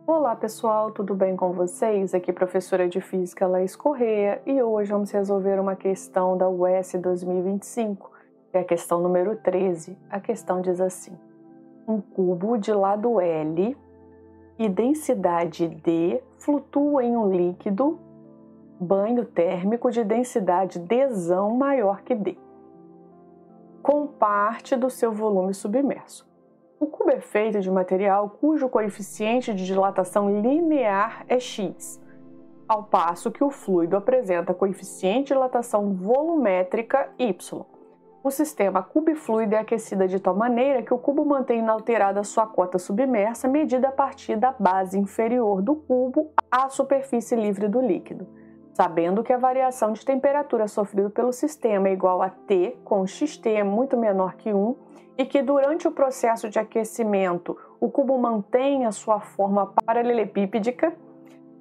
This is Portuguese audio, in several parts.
Olá pessoal, tudo bem com vocês? Aqui é a professora de Física Laís Correia e hoje vamos resolver uma questão da UES 2025, que é a questão número 13. A questão diz assim: um cubo de lado L e densidade D flutua em um líquido banho térmico de densidade Dzão maior que D, com parte do seu volume submerso. O cubo é feito de material cujo coeficiente de dilatação linear é x, ao passo que o fluido apresenta coeficiente de dilatação volumétrica y. O sistema cubifluido é aquecido de tal maneira que o cubo mantém inalterada sua cota submersa medida a partir da base inferior do cubo à superfície livre do líquido, sabendo que a variação de temperatura sofrida pelo sistema é igual a T, com xt é muito menor que 1, e que durante o processo de aquecimento o cubo mantém a sua forma paralelepípedica,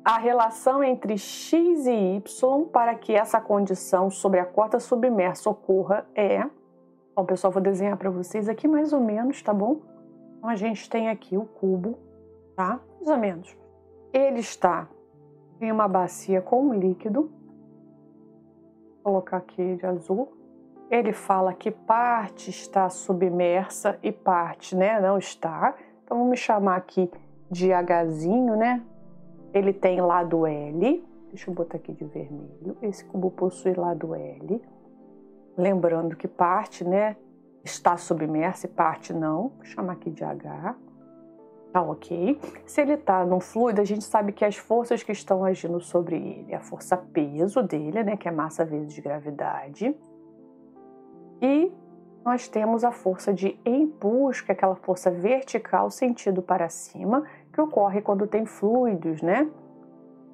a relação entre x e y para que essa condição sobre a cota submersa ocorra é... Bom, pessoal, vou desenhar para vocês aqui mais ou menos, tá bom? Então, a gente tem aqui o cubo, tá? Mais ou menos. Ele está em uma bacia com um líquido. Vou colocar aqui de azul. Ele fala que parte está submersa e parte, não está. Então, vamos chamar aqui de Hzinho, Ele tem lado L. Deixa eu botar aqui de vermelho. Esse cubo possui lado L. Lembrando que parte, está submersa e parte não. Vou chamar aqui de H. Tá ok. Se ele está num fluido, a gente sabe que as forças que estão agindo sobre ele, a força peso dele, que é massa vezes gravidade. E nós temos a força de empuxo, que é aquela força vertical sentido para cima, que ocorre quando tem fluidos,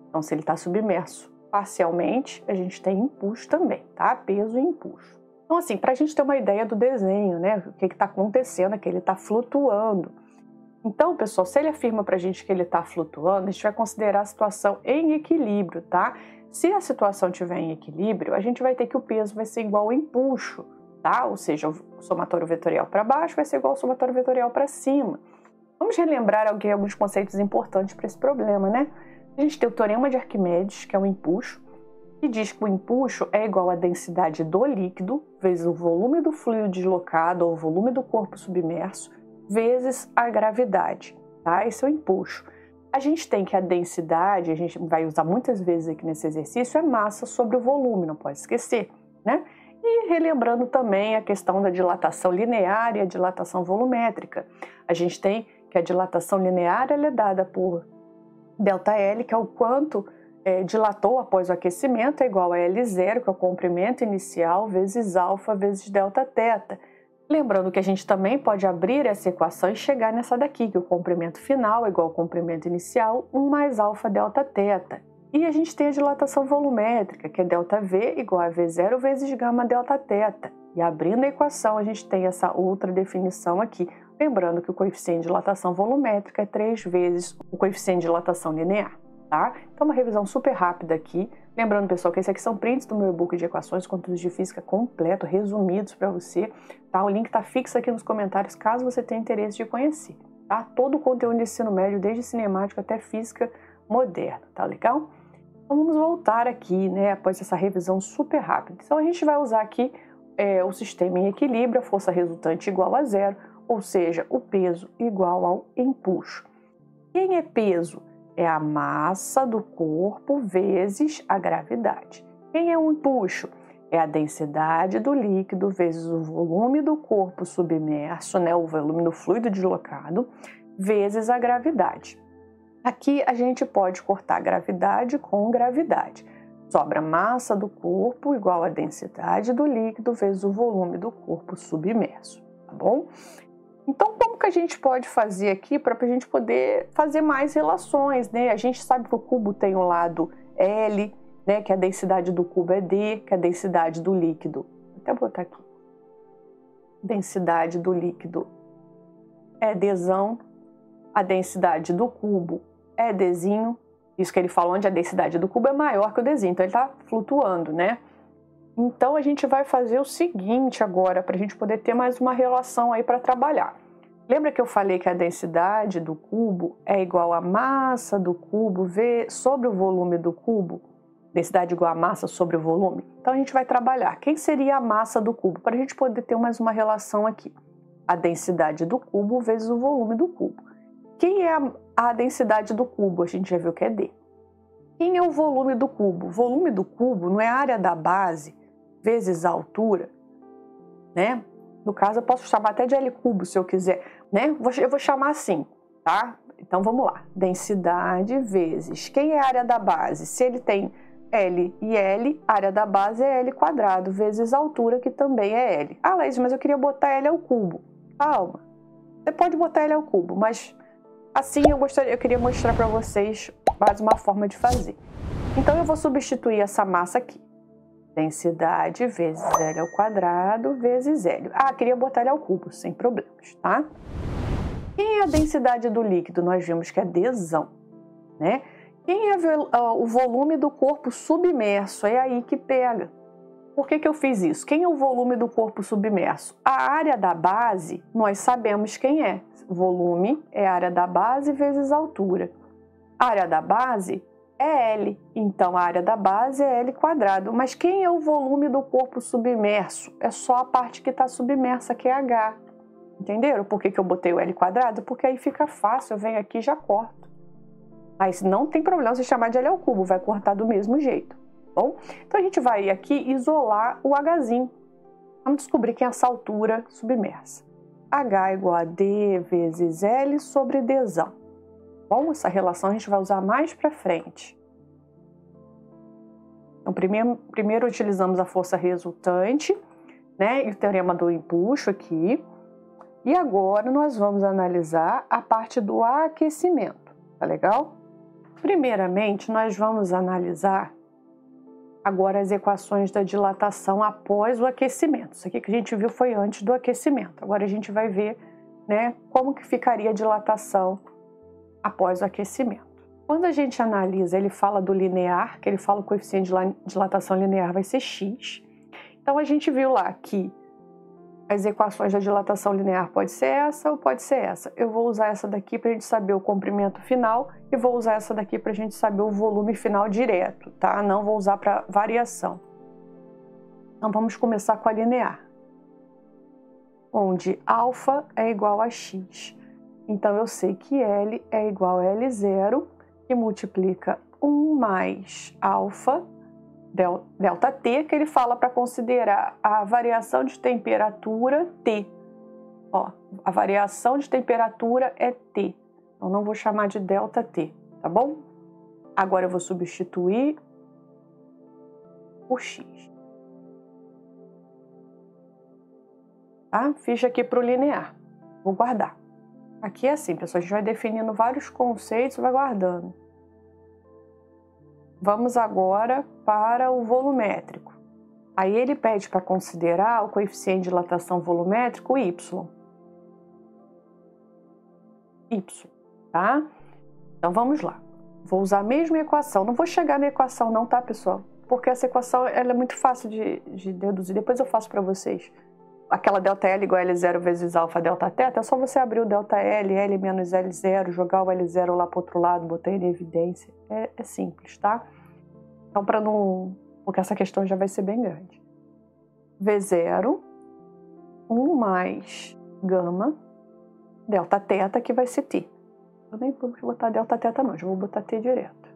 Então, se ele está submerso parcialmente, a gente tem empuxo também, tá? Peso e empuxo. Então, assim, para a gente ter uma ideia do desenho, O que está acontecendo é que ele está flutuando. Então, pessoal, se ele afirma para a gente que ele está flutuando, a gente vai considerar a situação em equilíbrio, tá? Se a situação estiver em equilíbrio, a gente vai ter que o peso vai ser igual ao empuxo, tá? Ou seja, o somatório vetorial para baixo vai ser igual ao somatório vetorial para cima. Vamos relembrar alguns conceitos importantes para esse problema, A gente tem o teorema de Arquimedes, que é o empuxo, que diz que o empuxo é igual à densidade do líquido vezes o volume do fluido deslocado ou o volume do corpo submerso vezes a gravidade, tá? Esse é o empuxo. A gente tem que a densidade, a gente vai usar muitas vezes aqui nesse exercício, é massa sobre o volume, não pode esquecer, E relembrando também a questão da dilatação linear e a dilatação volumétrica. A gente tem que a dilatação linear ela é dada por ΔL, que é o quanto dilatou após o aquecimento, é igual a L0, que é o comprimento inicial, vezes alfa, vezes Δθ. Lembrando que a gente também pode abrir essa equação e chegar nessa daqui, que o comprimento final é igual ao comprimento inicial, 1 mais alfa Δθ. E a gente tem a dilatação volumétrica, que é ΔV igual a V0 vezes gama Δθ. E abrindo a equação, a gente tem essa outra definição aqui. Lembrando que o coeficiente de dilatação volumétrica é 3 vezes o coeficiente de dilatação linear, tá? Então, uma revisão super rápida aqui. Lembrando, pessoal, que esse aqui são prints do meu e-book de equações, conteúdos de física completo, resumidos para você, tá? O link está fixo aqui nos comentários, caso você tenha interesse de conhecer, tá? Todo o conteúdo de ensino médio, desde cinemático até física moderna, tá legal? Então, vamos voltar aqui, após essa revisão super rápida. Então, a gente vai usar aqui o sistema em equilíbrio, a força resultante igual a zero, ou seja, o peso igual ao empuxo. Quem é peso? É a massa do corpo vezes a gravidade. Quem é o empuxo? É a densidade do líquido vezes o volume do corpo submerso, o volume do fluido deslocado, vezes a gravidade. Aqui a gente pode cortar gravidade com gravidade. Sobra massa do corpo igual a densidade do líquido vezes o volume do corpo submerso, tá bom? Então, como que a gente pode fazer aqui para a gente poder fazer mais relações, A gente sabe que o cubo tem o lado L, que a densidade do cubo é D, que a densidade do líquido... Vou até botar aqui. Densidade do líquido é Dzão, a densidade do cubo é Dzinho. Isso que ele falou, onde a densidade do cubo é maior que o Dzinho, então ele está flutuando, Então, a gente vai fazer o seguinte agora, para a gente poder ter mais uma relação aí para trabalhar. Lembra que eu falei que a densidade do cubo é igual à massa do cubo sobre o volume do cubo? Densidade igual a massa sobre o volume? Então a gente vai trabalhar. Quem seria a massa do cubo? Para a gente poder ter mais uma relação aqui. A densidade do cubo vezes o volume do cubo. Quem é a densidade do cubo? A gente já viu que é D. Quem é o volume do cubo? O volume do cubo não é a área da base vezes a altura, né? No caso, eu posso chamar até de L cubo, se eu quiser, né? Eu vou chamar assim, tá? Então, vamos lá. Densidade vezes... Quem é a área da base? Se ele tem L e L, a área da base é L quadrado, vezes a altura, que também é L. Ah, Laís, mas eu queria botar L ao cubo. Calma. Você pode botar L ao cubo, mas assim eu queria mostrar para vocês mais uma forma de fazer. Então, eu vou substituir essa massa aqui. Densidade vezes L ao quadrado vezes L. Ah, queria botar L ao cubo, sem problemas, tá? Quem é a densidade do líquido? Nós vimos que é Dzão, né? Quem é o volume do corpo submerso? É aí que pega. Por que eu fiz isso? Quem é o volume do corpo submerso? A área da base, nós sabemos quem é. Volume é a área da base vezes a altura. A área da base é L, então a área da base é L quadrado. Mas quem é o volume do corpo submerso? É só a parte que está submersa, que é H. Entenderam por que eu botei o L quadrado? Porque aí fica fácil, eu venho aqui e já corto. Mas não tem problema se chamar de L ao cubo, vai cortar do mesmo jeito. Bom? Então a gente vai aqui isolar o Hzinho. Vamos descobrir quem é essa altura submersa. H é igual a D vezes L sobre Dzão. Bom, essa relação a gente vai usar mais para frente. Então, primeiro utilizamos a força resultante, né, e o teorema do empuxo aqui. E agora nós vamos analisar a parte do aquecimento, tá legal? Primeiramente, nós vamos analisar agora as equações da dilatação após o aquecimento. Isso aqui que a gente viu foi antes do aquecimento. Agora a gente vai ver, né, como que ficaria a dilatação após o aquecimento. Quando a gente analisa, ele fala do linear, que ele fala o coeficiente de dilatação linear vai ser x. Então a gente viu lá que as equações da dilatação linear pode ser essa ou pode ser essa. Eu vou usar essa daqui para a gente saber o comprimento final e vou usar essa daqui para a gente saber o volume final direto, tá? Não vou usar para variação. Então vamos começar com a linear, onde alfa é igual a x. Então, eu sei que L é igual a L0, que multiplica 1 mais alfa, delta T, que ele fala para considerar a variação de temperatura T. Ó, a variação de temperatura é T. Então, não vou chamar de delta T, tá bom? Agora, eu vou substituir por x. Tá? Fiz aqui para o linear. Vou guardar. Aqui é assim, pessoal, a gente vai definindo vários conceitos e vai guardando. Vamos agora para o volumétrico. Aí ele pede para considerar o coeficiente de dilatação volumétrico Y. Y, tá? Então vamos lá. Vou usar a mesma equação. Não vou chegar na equação não, tá, pessoal? Porque essa equação ela é muito fácil de deduzir. Depois eu faço para vocês. Aquela delta L igual a L0 vezes alfa delta θ, é só você abrir o delta L, L menos L0, jogar o L0 lá para o outro lado, botar ele em evidência. É simples, tá? Então, para não... porque essa questão já vai ser bem grande. V0, 1 mais gama, delta θ, que vai ser T. Eu nem vou botar delta θ não, já vou botar T direto.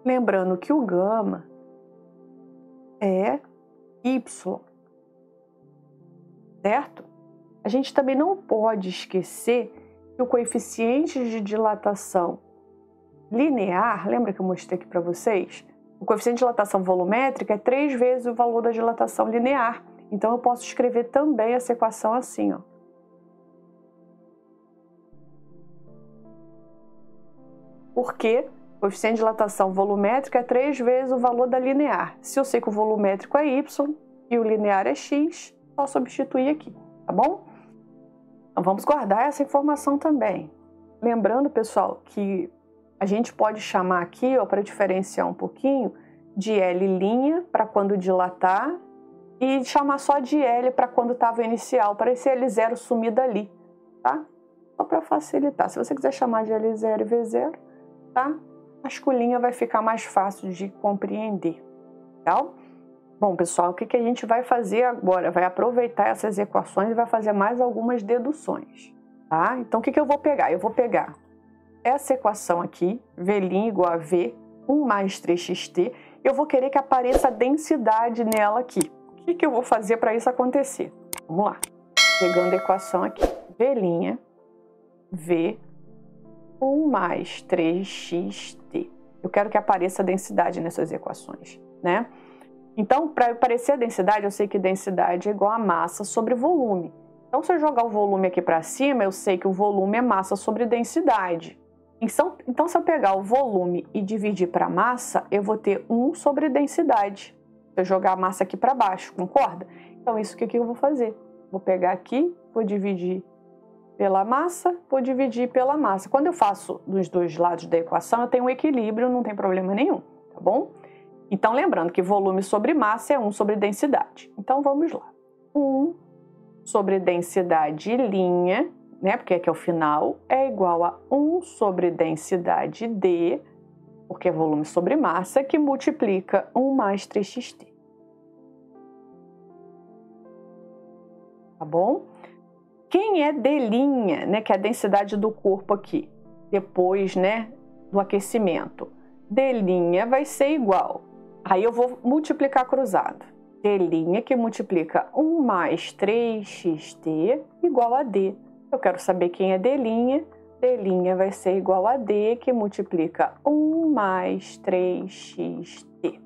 Lembrando que o gama é Y, certo? A gente também não pode esquecer que o coeficiente de dilatação linear, lembra que eu mostrei aqui para vocês? O coeficiente de dilatação volumétrica é 3 vezes o valor da dilatação linear. Então, eu posso escrever também essa equação assim, ó. Porque o coeficiente de dilatação volumétrica é 3 vezes o valor da linear. Se eu sei que o volumétrico é y e o linear é x, só substituir aqui, tá bom? Então vamos guardar essa informação também. Lembrando, pessoal, que a gente pode chamar aqui, para diferenciar um pouquinho, de L' para quando dilatar e chamar só de L para quando estava inicial, para esse L0 sumir dali, tá? Só para facilitar. Se você quiser chamar de L0 e V0, tá? Masculinha vai ficar mais fácil de compreender, legal? Bom, pessoal, o que a gente vai fazer agora? Vai aproveitar essas equações e vai fazer mais algumas deduções, tá? Então, o que eu vou pegar? Eu vou pegar essa equação aqui, V' igual a V, 1 mais 3xt, eu vou querer que apareça a densidade nela aqui. O que eu vou fazer para isso acontecer? Vamos lá. Pegando a equação aqui. V', V, 1 mais 3xt. Eu quero que apareça a densidade nessas equações, né? Então, para aparecer a densidade, eu sei que densidade é igual a massa sobre volume. Então, se eu jogar o volume aqui para cima, eu sei que o volume é massa sobre densidade. Então, se eu pegar o volume e dividir para massa, eu vou ter 1 sobre densidade. Se eu jogar a massa aqui para baixo, concorda? Então, isso que eu vou fazer? Vou pegar aqui, vou dividir pela massa, vou dividir pela massa. Quando eu faço dos dois lados da equação, eu tenho um equilíbrio, não tem problema nenhum, tá bom? Então, lembrando que volume sobre massa é 1 sobre densidade. Então, vamos lá. 1 sobre densidade linha, né, porque aqui é o final, é igual a 1 sobre densidade D, porque é volume sobre massa, que multiplica 1 mais 3xt. Tá bom? Quem é D', né, que é a densidade do corpo aqui, depois, né, do aquecimento? D' vai ser igual. Aí eu vou multiplicar cruzado. D' que multiplica 1 mais 3xt igual a D. Eu quero saber quem é D'. D' vai ser igual a D, que multiplica 1 mais 3xt.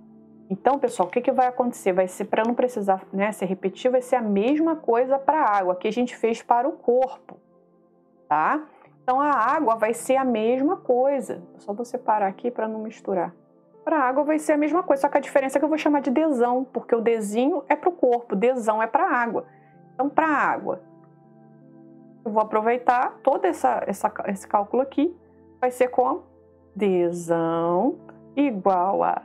Então, pessoal, o que vai acontecer? Vai ser, para não precisar, né, se repetir, vai ser a mesma coisa para a água que a gente fez para o corpo, tá? Então, a água vai ser a mesma coisa. É só você parar aqui para não misturar. Para a água vai ser a mesma coisa, só que a diferença é que eu vou chamar de Dzão, porque o Dzinho é para o corpo, Dzão é para a água. Então, para a água, eu vou aproveitar todo esse cálculo aqui, vai ser como Dzão igual a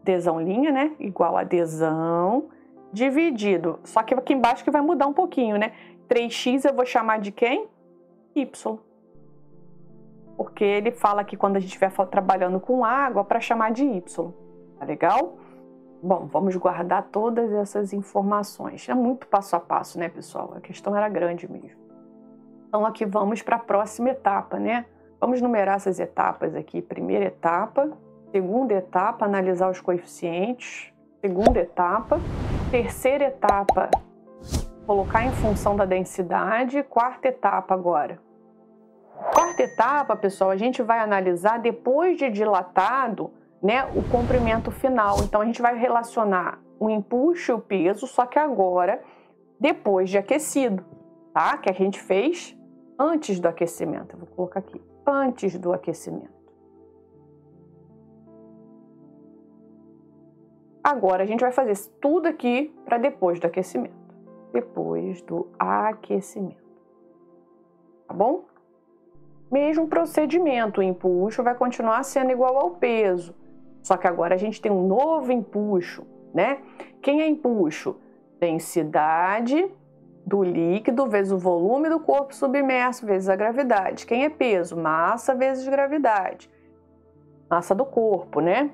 Dzão linha, né? Igual a Dzão dividido. Só que aqui embaixo que vai mudar um pouquinho, né? 3x eu vou chamar de quem? Y. Porque ele fala que quando a gente estiver trabalhando com água, para chamar de Y. Tá legal? Bom, vamos guardar todas essas informações. É muito passo a passo, né, pessoal? A questão era grande mesmo. Então, aqui vamos para a próxima etapa, né? Vamos numerar essas etapas aqui. Primeira etapa, segunda etapa, analisar os coeficientes. Segunda etapa. Terceira etapa, colocar em função da densidade. Quarta etapa agora. Quarta etapa, pessoal, a gente vai analisar depois de dilatado, né, o comprimento final. Então, a gente vai relacionar o empuxo e o peso, só que agora, depois de aquecido, tá? Que a gente fez antes do aquecimento. Eu vou colocar aqui, antes do aquecimento. Agora, a gente vai fazer tudo aqui para depois do aquecimento. Depois do aquecimento. Tá bom? Mesmo procedimento, o empuxo vai continuar sendo igual ao peso. Só que agora a gente tem um novo empuxo, né? Quem é empuxo? Densidade do líquido vezes o volume do corpo submerso vezes a gravidade. Quem é peso? Massa vezes gravidade. Massa do corpo, né?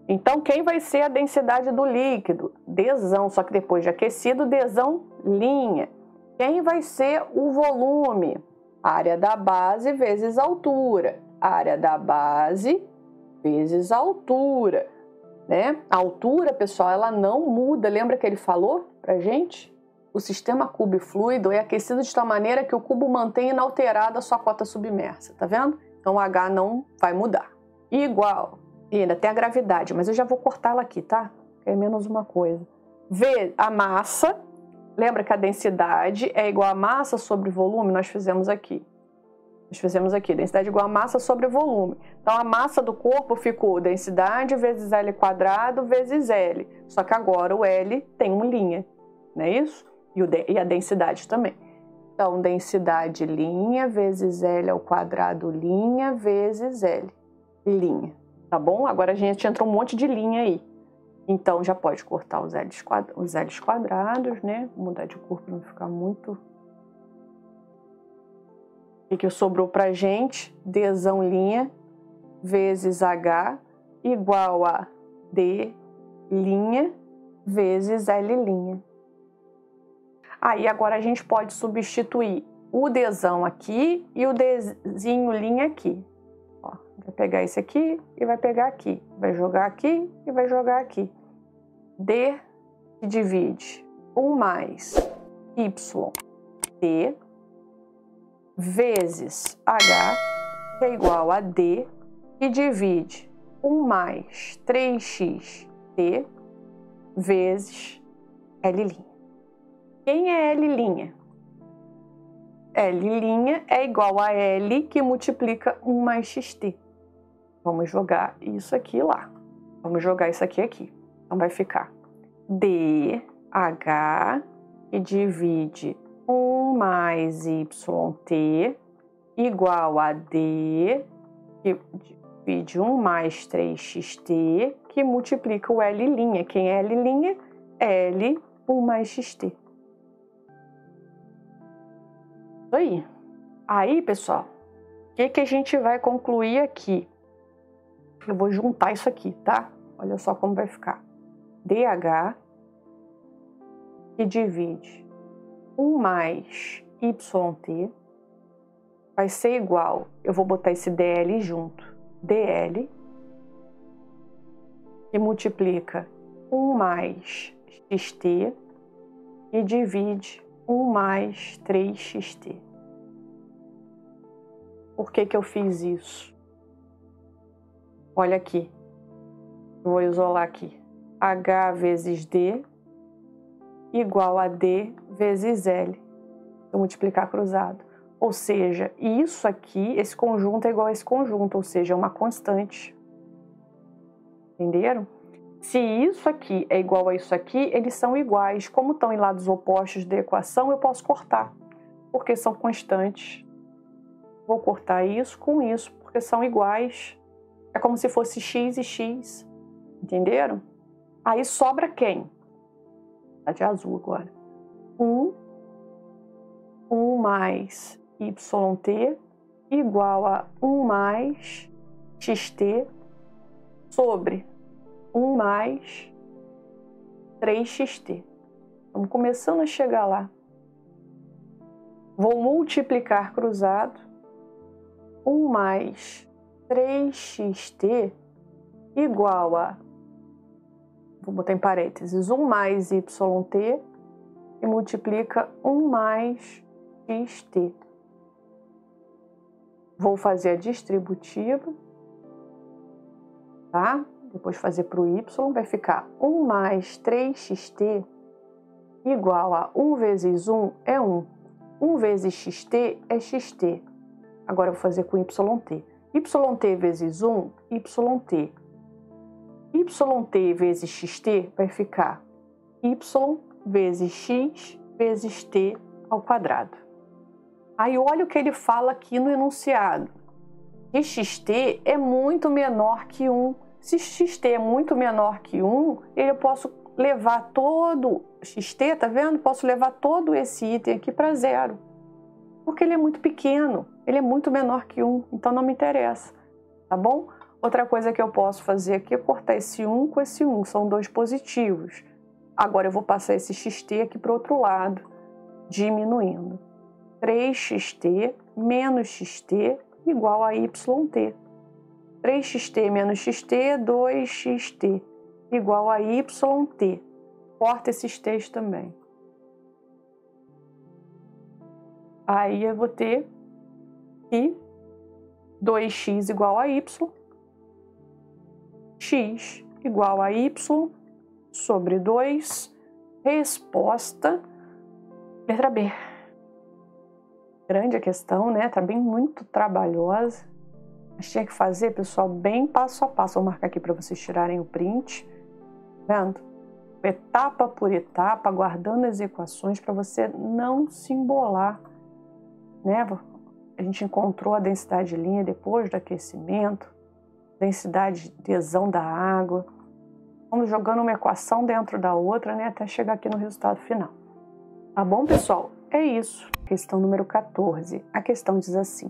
Então, quem vai ser a densidade do líquido? Dzão, só que depois de aquecido, Dzão linha. Quem vai ser o volume? Área da base vezes altura. Área da base vezes altura, né? A altura, pessoal, ela não muda. Lembra que ele falou pra gente? O sistema cubifluido é aquecido de tal maneira que o cubo mantém inalterada a sua cota submersa, tá vendo? Então, o H não vai mudar. Igual. E ainda tem a gravidade, mas eu já vou cortá-la aqui, tá? É menos uma coisa. V, a massa. Lembra que a densidade é igual a massa sobre volume? Nós fizemos aqui. Densidade igual a massa sobre volume. Então, a massa do corpo ficou densidade vezes L quadrado vezes L. Só que agora o L tem uma linha, não é isso? E a densidade também. Então, densidade linha vezes L ao quadrado linha vezes L. Linha, tá bom? Agora a gente entra um monte de linha aí. Então, já pode cortar os L's quadrados, né? Vou mudar de cor para não ficar muito... O que sobrou pra gente? Dzão linha vezes H igual a D linha vezes L linha. Aí agora a gente pode substituir o Dzão aqui e o Dzinho linha aqui. Ó, vai pegar esse aqui e vai pegar aqui. Vai jogar aqui e vai jogar aqui. D que divide 1 mais Y D vezes H, que é igual a D, que divide 1 mais 3xt vezes L'. Quem é L'? L' é igual a L que multiplica 1 mais xt. Vamos jogar isso aqui lá. Vamos jogar isso aqui. Então vai ficar DH, que divide 1 mais YT igual a D, que divide 1 mais 3xt, que multiplica o L'. Quem é L'? L, 1 mais xt. Isso aí. Aí, pessoal, o que a gente vai concluir aqui? Eu vou juntar isso aqui, tá? Olha só como vai ficar. DH, que divide 1 mais YT, vai ser igual, eu vou botar esse DL junto, DL, que multiplica 1 mais XT e divide 1 mais 3xt. Por que eu fiz isso? Olha aqui, eu vou isolar aqui. H vezes D igual a D vezes L. Vou multiplicar cruzado. Ou seja, isso aqui, esse conjunto é igual a esse conjunto, ou seja, é uma constante. Entenderam? Se isso aqui é igual a isso aqui, eles são iguais. Como estão em lados opostos da equação, eu posso cortar, porque são constantes. Vou cortar isso com isso, porque são iguais. É como se fosse x e x. Entenderam? Aí sobra quem? Tá de azul agora. 1 mais YT igual a 1 mais XT sobre 1 mais 3xt. Estamos começando a chegar lá. Vou multiplicar cruzado. 1 mais 3xt igual a, vou botar em parênteses, 1 mais YT e multiplica 1 mais xt. Vou fazer a distributiva, tá? Depois fazer para o y, vai ficar 1 mais 3xt igual a 1 vezes 1 é 1. 1 vezes xt é xt. Agora eu vou fazer com yt. Yt vezes 1, yt. Yt vezes xt vai ficar y vezes x vezes t ao quadrado. Aí olha o que ele fala aqui no enunciado. Que xt é muito menor que 1. Se xt é muito menor que 1, eu posso levar todo xt, tá vendo? Posso levar todo esse item aqui para zero. Porque ele é muito pequeno, ele é muito menor que 1, então não me interessa, tá bom? Outra coisa que eu posso fazer aqui é cortar esse 1 com esse 1, são dois positivos. Agora eu vou passar esse xt aqui para o outro lado, diminuindo. 3xt menos xt igual a yt. 3xt menos xt é 2xt igual a yt. Corta esses t's também. Aí eu vou ter que 2x igual a y, x igual a y sobre 2, resposta, letra B. Grande a questão, né? Tá bem muito trabalhosa. Mas tinha que fazer, pessoal, bem passo a passo. Vou marcar aqui para vocês tirarem o print. Vendo? Etapa por etapa, guardando as equações para você não se embolar, né? A gente encontrou a densidade de linha depois do aquecimento, densidade de adesão da água. Vamos jogando uma equação dentro da outra, né, até chegar aqui no resultado final. Tá bom, pessoal? É isso. Questão número 14. A questão diz assim: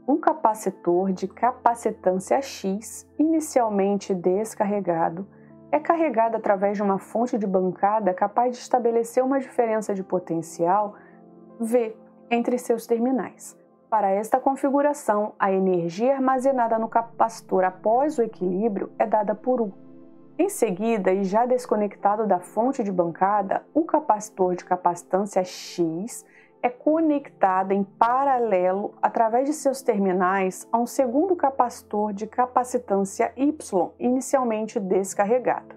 um capacitor de capacitância X, inicialmente descarregado, é carregado através de uma fonte de bancada capaz de estabelecer uma diferença de potencial V entre seus terminais. Para esta configuração, a energia armazenada no capacitor após o equilíbrio é dada por U. Em seguida, e já desconectado da fonte de bancada, o capacitor de capacitância X é conectado em paralelo através de seus terminais a um segundo capacitor de capacitância Y, inicialmente descarregado.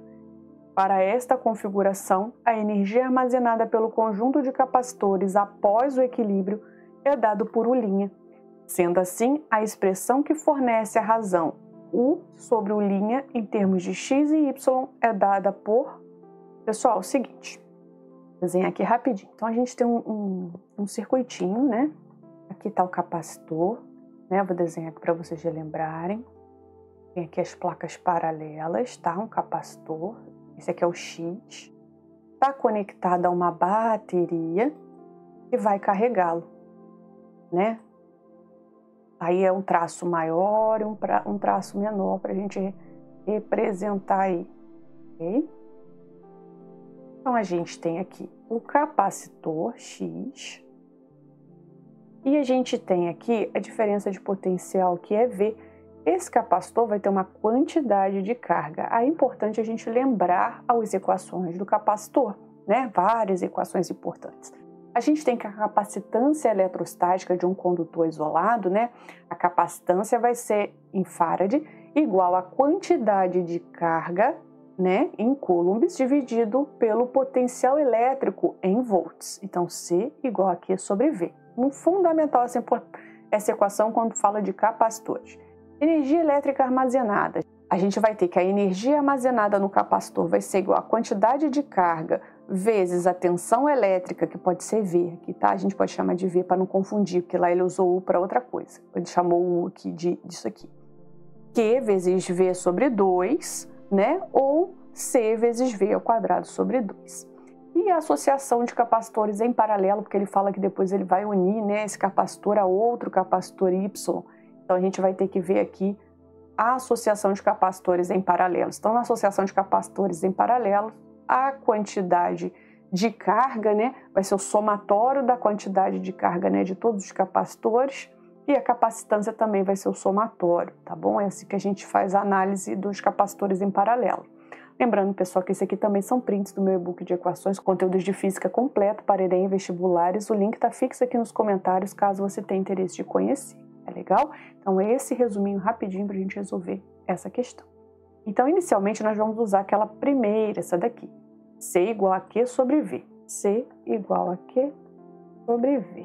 Para esta configuração, a energia armazenada pelo conjunto de capacitores após o equilíbrio é dado por U'. Sendo assim, a expressão que fornece a razão U sobre U' em termos de X e Y é dada por... Pessoal, é o seguinte, vou desenhar aqui rapidinho. Então, a gente tem um circuitinho, né? Aqui está o capacitor, né? Eu vou desenhar aqui para vocês relembrarem. Tem aqui as placas paralelas, tá? Um capacitor. Esse aqui é o X. Está conectado a uma bateria e vai carregá-lo, né? Aí é um traço maior e um traço menor para a gente representar aí, ok? Então, a gente tem aqui o capacitor X e a gente tem aqui a diferença de potencial, que é V. Esse capacitor vai ter uma quantidade de carga. Aí é importante a gente lembrar as equações do capacitor, né? Várias equações importantes. A gente tem que a capacitância eletrostática de um condutor isolado, né? A capacitância vai ser em farad igual à quantidade de carga, né, em coulombs dividido pelo potencial elétrico em volts. Então, C igual a Q sobre V. Fundamental essa equação quando fala de capacitores. Energia elétrica armazenada. A gente vai ter que a energia armazenada no capacitor vai ser igual à quantidade de carga vezes a tensão elétrica, que pode ser V aqui, tá? A gente pode chamar de V para não confundir, porque lá ele usou U para outra coisa. Ele chamou U aqui disso aqui. Q vezes V sobre 2, né? Ou C vezes V ao quadrado sobre 2. E a associação de capacitores em paralelo, porque ele fala que depois ele vai unir, né, esse capacitor a outro capacitor Y. Então, a gente vai ter que ver aqui a associação de capacitores em paralelos. Então, na associação de capacitores em paralelo, a quantidade de carga, né, vai ser o somatório da quantidade de carga, né, de todos os capacitores, e a capacitância também vai ser o somatório, tá bom? É assim que a gente faz a análise dos capacitores em paralelo. Lembrando, pessoal, que esse aqui também são prints do meu e-book de equações, conteúdos de física completo para ENEM e vestibulares. O link está fixo aqui nos comentários, caso você tenha interesse de conhecer. É legal? Então, esse resuminho rapidinho para a gente resolver essa questão. Então, inicialmente, nós vamos usar aquela primeira, essa daqui. C igual a Q sobre V. C igual a Q sobre V.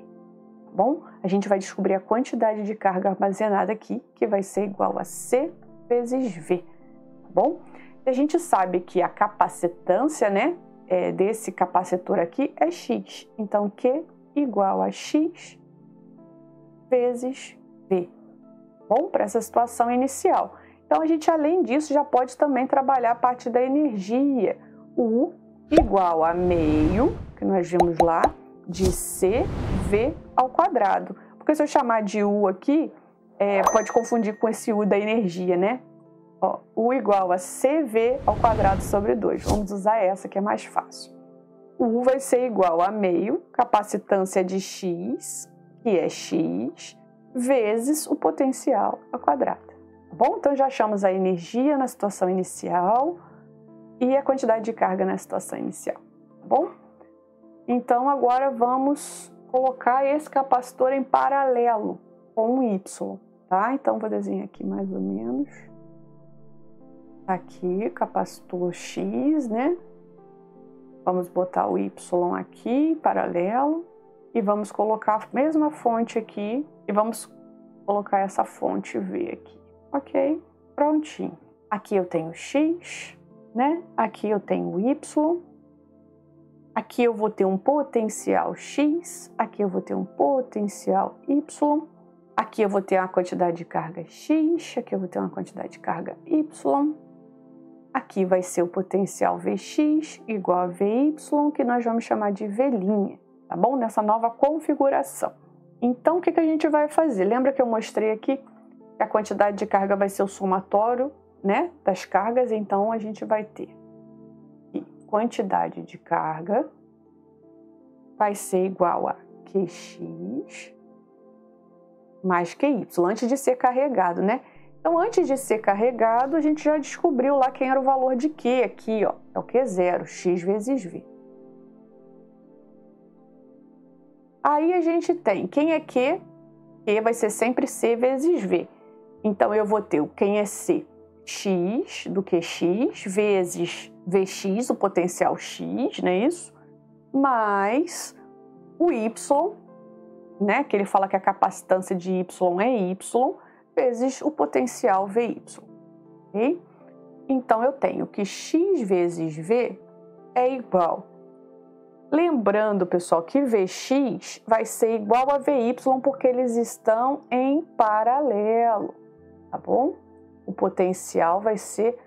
Tá bom? A gente vai descobrir a quantidade de carga armazenada aqui, que vai ser igual a C vezes V. Tá bom? E a gente sabe que a capacitância, né, desse capacitor aqui é X. Então, Q igual a X vezes V. Bom, para essa situação inicial. Então, a gente, além disso, já pode também trabalhar a parte da energia. U igual a meio, que nós vimos lá, de CV ao quadrado. Porque se eu chamar de U aqui, pode confundir com esse U da energia, né? Ó, U igual a CV ao quadrado sobre 2. Vamos usar essa que é mais fácil. O U vai ser igual a meio, capacitância de X, que é X, vezes o potencial ao quadrado. Tá bom? Então, já achamos a energia na situação inicial e a quantidade de carga na situação inicial. Tá bom? Então, agora vamos colocar esse capacitor em paralelo com o Y. Tá? Então, vou desenhar aqui mais ou menos. Aqui, capacitor X, né? Vamos botar o Y aqui, paralelo. E vamos colocar a mesma fonte aqui. E vamos colocar essa fonte V aqui. Ok? Prontinho. Aqui eu tenho X, né? Aqui eu tenho Y. Aqui eu vou ter um potencial X. Aqui eu vou ter um potencial Y. Aqui eu vou ter uma quantidade de carga X. Aqui eu vou ter uma quantidade de carga Y. Aqui vai ser o potencial Vx igual a Vy, que nós vamos chamar de V', tá bom? Nessa nova configuração. Então, o que a gente vai fazer? Lembra que eu mostrei aqui que a quantidade de carga vai ser o somatório, né, das cargas? Então, a gente vai ter que quantidade de carga vai ser igual a Qx mais Qy, antes de ser carregado, né? Então, antes de ser carregado, a gente já descobriu lá quem era o valor de Q aqui, ó. É o Q0, x vezes V. Aí a gente tem quem é Q? Q vai ser sempre C vezes V. Então, eu vou ter o quem é C, x do Qx, vezes Vx, o potencial x, não é isso? Mais o Y, né? Que ele fala que a capacitância de Y é Y, vezes o potencial Vy. Okay? Então, eu tenho que x vezes V é igual. Lembrando, pessoal, que Vx vai ser igual a Vy porque eles estão em paralelo, tá bom? O potencial vai ser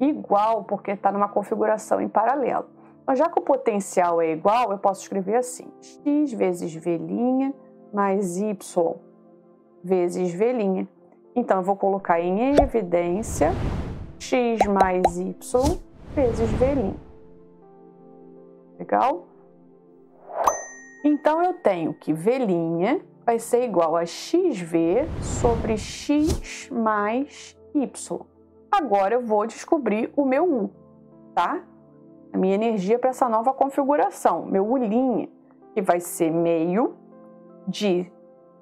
igual porque está numa configuração em paralelo. Então, já que o potencial é igual, eu posso escrever assim, x vezes V' mais y vezes V'. Então, eu vou colocar em evidência x mais y vezes V'. Legal? Então, eu tenho que V' vai ser igual a xv sobre x mais y. Agora, eu vou descobrir o meu U, tá? A minha energia para essa nova configuração. Meu U', que vai ser meio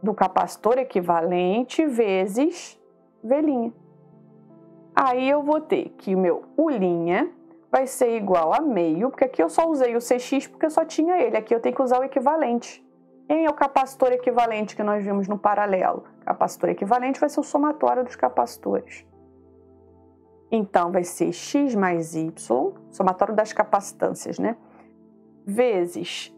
do capacitor equivalente vezes V'. Aí eu vou ter que o meu U' vai ser igual a meio, porque aqui eu só usei o Cx porque eu só tinha ele. Aqui eu tenho que usar o equivalente. Quem é o capacitor equivalente que nós vimos no paralelo? Capacitor equivalente vai ser o somatório dos capacitores. Então, vai ser x mais y, somatório das capacitâncias, né? Vezes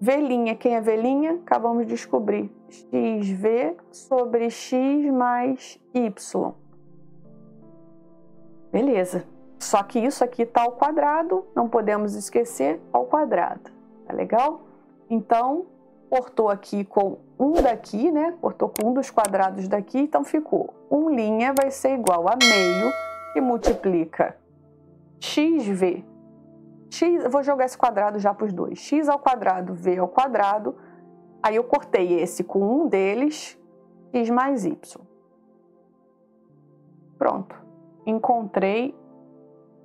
V', quem é V'? Acabamos de descobrir. xv sobre x mais y. Beleza. Só que isso aqui está ao quadrado, não podemos esquecer ao quadrado. Tá legal? Então, cortou aqui com um daqui, né? Cortou com um dos quadrados daqui, então ficou 1' vai ser igual a meio, que multiplica xv. Eu vou jogar esse quadrado já para os dois. X ao quadrado, V ao quadrado. Aí eu cortei esse com um deles, x mais y. Pronto. Encontrei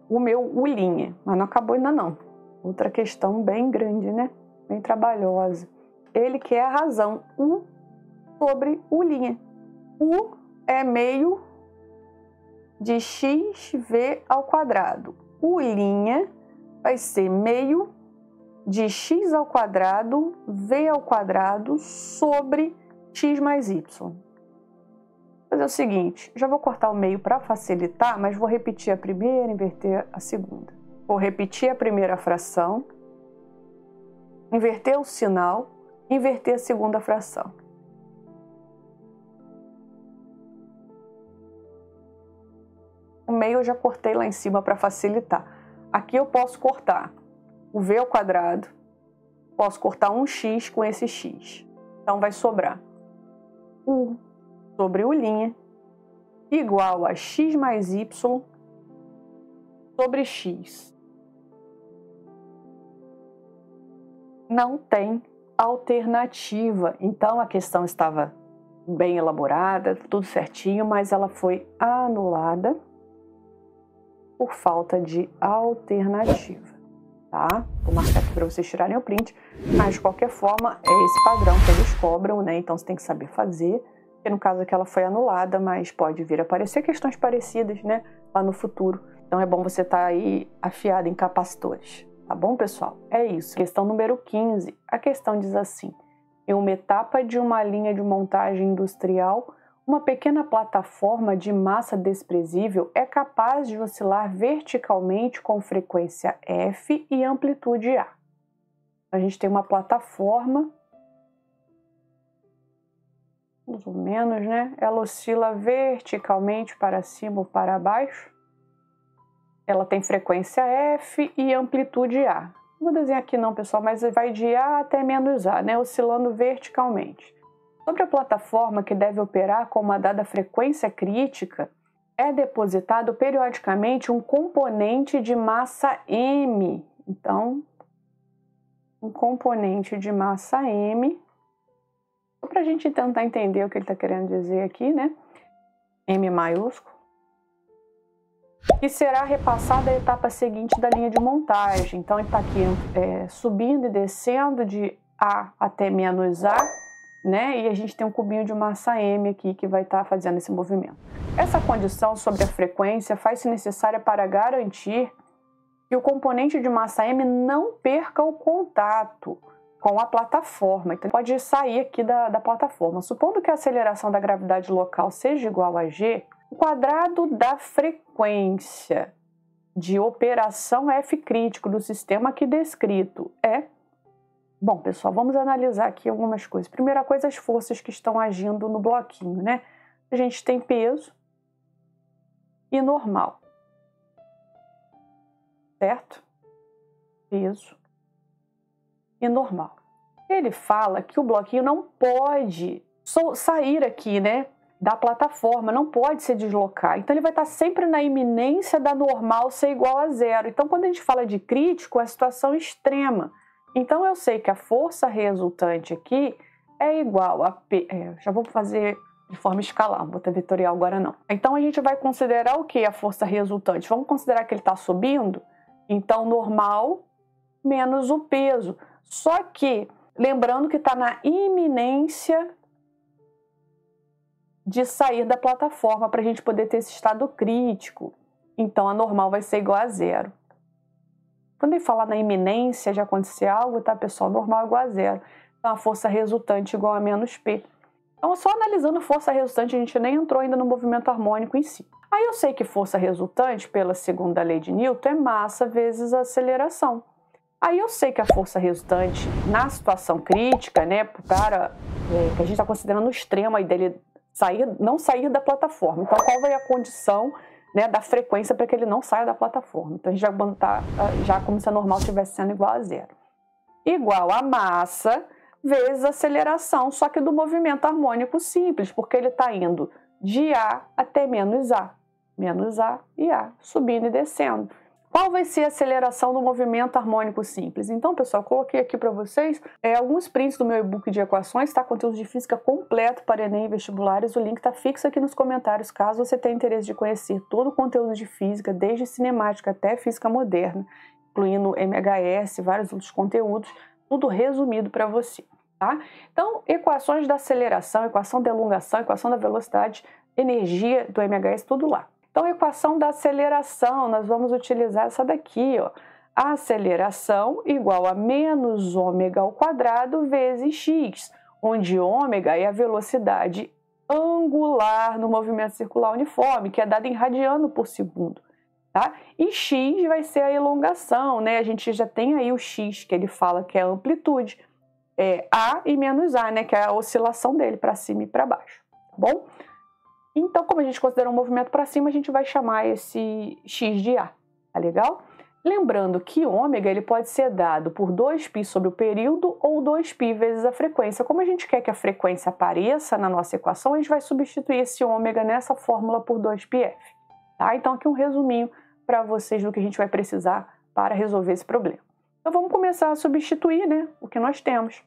o meu U', mas não acabou ainda não. Outra questão bem grande, né? Bem trabalhosa. Ele quer a razão U sobre U'. U é meio de xv ao quadrado. U' vai ser meio de x ao quadrado, v ao quadrado, sobre x mais y. Vou fazer o seguinte, já vou cortar o meio para facilitar, mas vou repetir a primeira e inverter a segunda. Vou repetir a primeira fração, inverter o sinal, inverter a segunda fração. O meio eu já cortei lá em cima para facilitar. Aqui eu posso cortar o v ao quadrado, posso cortar um x com esse x. Então vai sobrar U sobre U' igual a x mais y sobre x. Não tem alternativa. Então a questão estava bem elaborada, tudo certinho, mas ela foi anulada por falta de alternativa, tá? Vou marcar aqui para vocês tirarem o print, mas de qualquer forma é esse padrão que eles cobram, né? Então você tem que saber fazer, porque no caso aqui ela foi anulada, mas pode vir a aparecer questões parecidas, né? Lá no futuro. Então é bom você estar aí afiado em capacitores, tá bom, pessoal? É isso. Questão número 15. A questão diz assim: em uma etapa de uma linha de montagem industrial, uma pequena plataforma de massa desprezível é capaz de oscilar verticalmente com frequência F e amplitude A. A gente tem uma plataforma, mais ou menos, né? Ela oscila verticalmente para cima ou para baixo. ela tem frequência F e amplitude A. Não vou desenhar aqui não, pessoal, mas vai de A até menos A, né, oscilando verticalmente. Sobre a plataforma que deve operar com uma dada frequência crítica, é depositado periodicamente um componente de massa M. Então, um componente de massa M, só para a gente tentar entender o que ele está querendo dizer aqui, né? M maiúsculo, que será repassado à etapa seguinte da linha de montagem. Então, ele está aqui subindo e descendo de A até menos A, né? E a gente tem um cubinho de massa M aqui que vai estar fazendo esse movimento. Essa condição sobre a frequência faz-se necessária para garantir que o componente de massa M não perca o contato com a plataforma. Então, ele pode sair aqui da plataforma. Supondo que a aceleração da gravidade local seja igual a G, o quadrado da frequência de operação F crítico do sistema aqui descrito é... Bom, pessoal, vamos analisar aqui algumas coisas. Primeira coisa, as forças que estão agindo no bloquinho, né? A gente tem peso e normal, certo? Peso e normal. Ele fala que o bloquinho não pode sair aqui, né, da plataforma, não pode se deslocar. Então, ele vai estar sempre na iminência da normal ser igual a zero. Então, quando a gente fala de crítico, é a situação extrema. Então, eu sei que a força resultante aqui é igual a P... já vou fazer de forma escalar, não vou ter vetorial agora não. Então, a gente vai considerar o que? A força resultante. Vamos considerar que ele está subindo? Então, normal menos o peso. Só que, lembrando que está na iminência de sair da plataforma para a gente poder ter esse estado crítico. Então, a normal vai ser igual a zero. Quando ele falar na iminência de acontecer algo, tá, pessoal? Normal igual a zero. Então, a força resultante igual a menos P. Então, só analisando força resultante, a gente nem entrou ainda no movimento harmônico em si. Aí eu sei que força resultante, pela segunda lei de Newton, é massa vezes a aceleração. Aí eu sei que a força resultante, na situação crítica, né, para que a gente está considerando o extremo aí dele não sair da plataforma. Então, qual vai a condição, né, da frequência para que ele não saia da plataforma? Então, a gente vai botar já como se a normal estivesse sendo igual a zero. Igual a massa vezes a aceleração, só que do movimento harmônico simples, porque ele está indo de A até menos A e A, subindo e descendo. Qual vai ser a aceleração do movimento harmônico simples? Então, pessoal, coloquei aqui para vocês alguns prints do meu e-book de equações, tá? Conteúdo de física completo para Enem e vestibulares. O link está fixo aqui nos comentários, caso você tenha interesse de conhecer todo o conteúdo de física, desde cinemática até física moderna, incluindo MHS, vários outros conteúdos, tudo resumido para você, tá? Então, equações da aceleração, equação da elongação, equação da velocidade, energia do MHS, tudo lá. Então, a equação da aceleração, nós vamos utilizar essa daqui, ó. A aceleração igual a menos ômega ao quadrado vezes x, onde ômega é a velocidade angular no movimento circular uniforme, que é dada em radiano por segundo, tá? E x vai ser a elongação, né? A gente já tem aí o x, que ele fala que é a amplitude, A e menos A, né? Que é a oscilação dele para cima e para baixo, tá bom? Então, como a gente considera um movimento para cima, a gente vai chamar esse x de A, tá legal? Lembrando que ômega ele pode ser dado por 2π sobre o período ou 2π vezes a frequência. Como a gente quer que a frequência apareça na nossa equação, a gente vai substituir esse ômega nessa fórmula por 2πf, tá? Então, aqui um resuminho para vocês do que a gente vai precisar para resolver esse problema. Então, vamos começar a substituir, né, o que nós temos.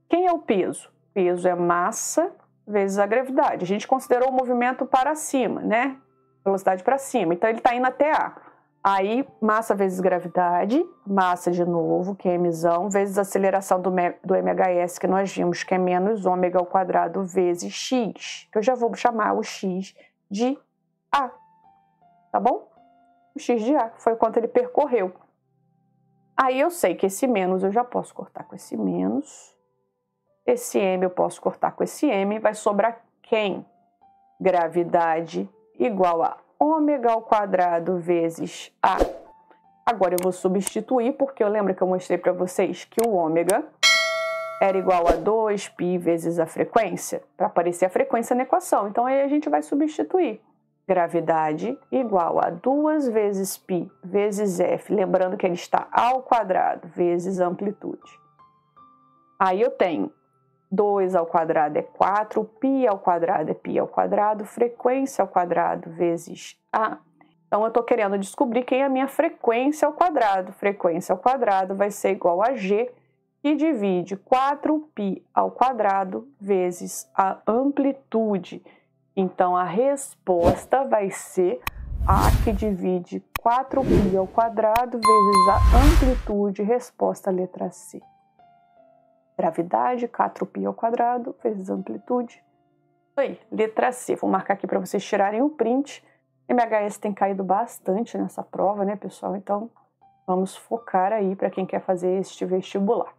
Quem é o peso? Peso é massa vezes a gravidade. A gente considerou o movimento para cima, né? Velocidade para cima. Então, ele está indo até A. Aí, massa vezes gravidade, massa de novo, que é mzão, vezes a aceleração do MHS, que nós vimos que é menos ômega ao quadrado vezes x, que eu já vou chamar o x de A, tá bom? O x de A foi o quanto ele percorreu. Aí, eu sei que esse menos eu já posso cortar com esse menos. Esse m eu posso cortar com esse m, vai sobrar quem? Gravidade igual a ômega ao quadrado vezes A. Agora eu vou substituir, porque eu lembro que eu mostrei para vocês que o ômega era igual a 2π vezes a frequência, para aparecer a frequência na equação. Então aí a gente vai substituir. gravidade igual a 2 vezes π vezes f, lembrando que ele está ao quadrado, vezes amplitude. Aí eu tenho 2 ao quadrado é 4, π ao quadrado é π ao quadrado, frequência ao quadrado vezes a. Então, eu estou querendo descobrir quem é a minha frequência ao quadrado. Frequência ao quadrado vai ser igual a g, que divide 4π ao quadrado vezes a amplitude. Então, a resposta vai ser a que divide 4π ao quadrado vezes a amplitude, resposta letra C. Gravidade, 4π ao quadrado vezes amplitude. Isso aí, letra C. Vou marcar aqui para vocês tirarem o print. MHS tem caído bastante nessa prova, né, pessoal? Então, vamos focar aí para quem quer fazer este vestibular.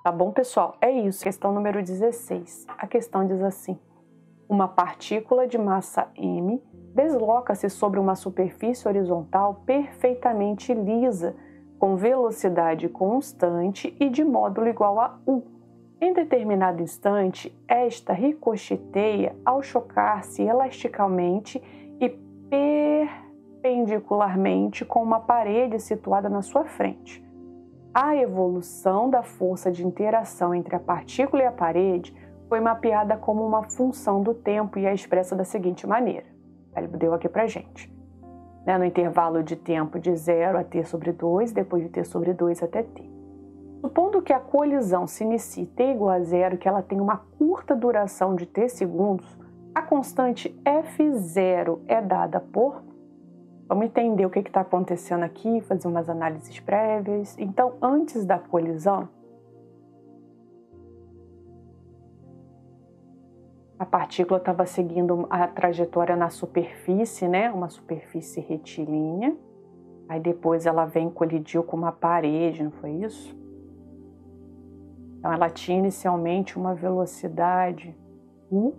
Tá bom, pessoal? É isso. Questão número 16. A questão diz assim: uma partícula de massa m desloca-se sobre uma superfície horizontal perfeitamente lisa, com velocidade constante e de módulo igual a u. Em determinado instante, esta ricocheteia ao chocar-se elasticamente e perpendicularmente com uma parede situada na sua frente. A evolução da força de interação entre a partícula e a parede foi mapeada como uma função do tempo e é expressa da seguinte maneira. Ele deu aqui pra gente. No intervalo de tempo de 0 a t sobre 2, depois de t sobre 2 até t. Supondo que a colisão se inicie t igual a 0, que ela tem uma curta duração de t segundos, a constante F0 é dada por... Vamos entender o que está acontecendo aqui, fazer umas análises prévias. Então, antes da colisão, a partícula estava seguindo a trajetória na superfície, né? Uma superfície retilínea. Aí depois ela colidiu com uma parede, não foi isso? Então, ela tinha inicialmente uma velocidade u.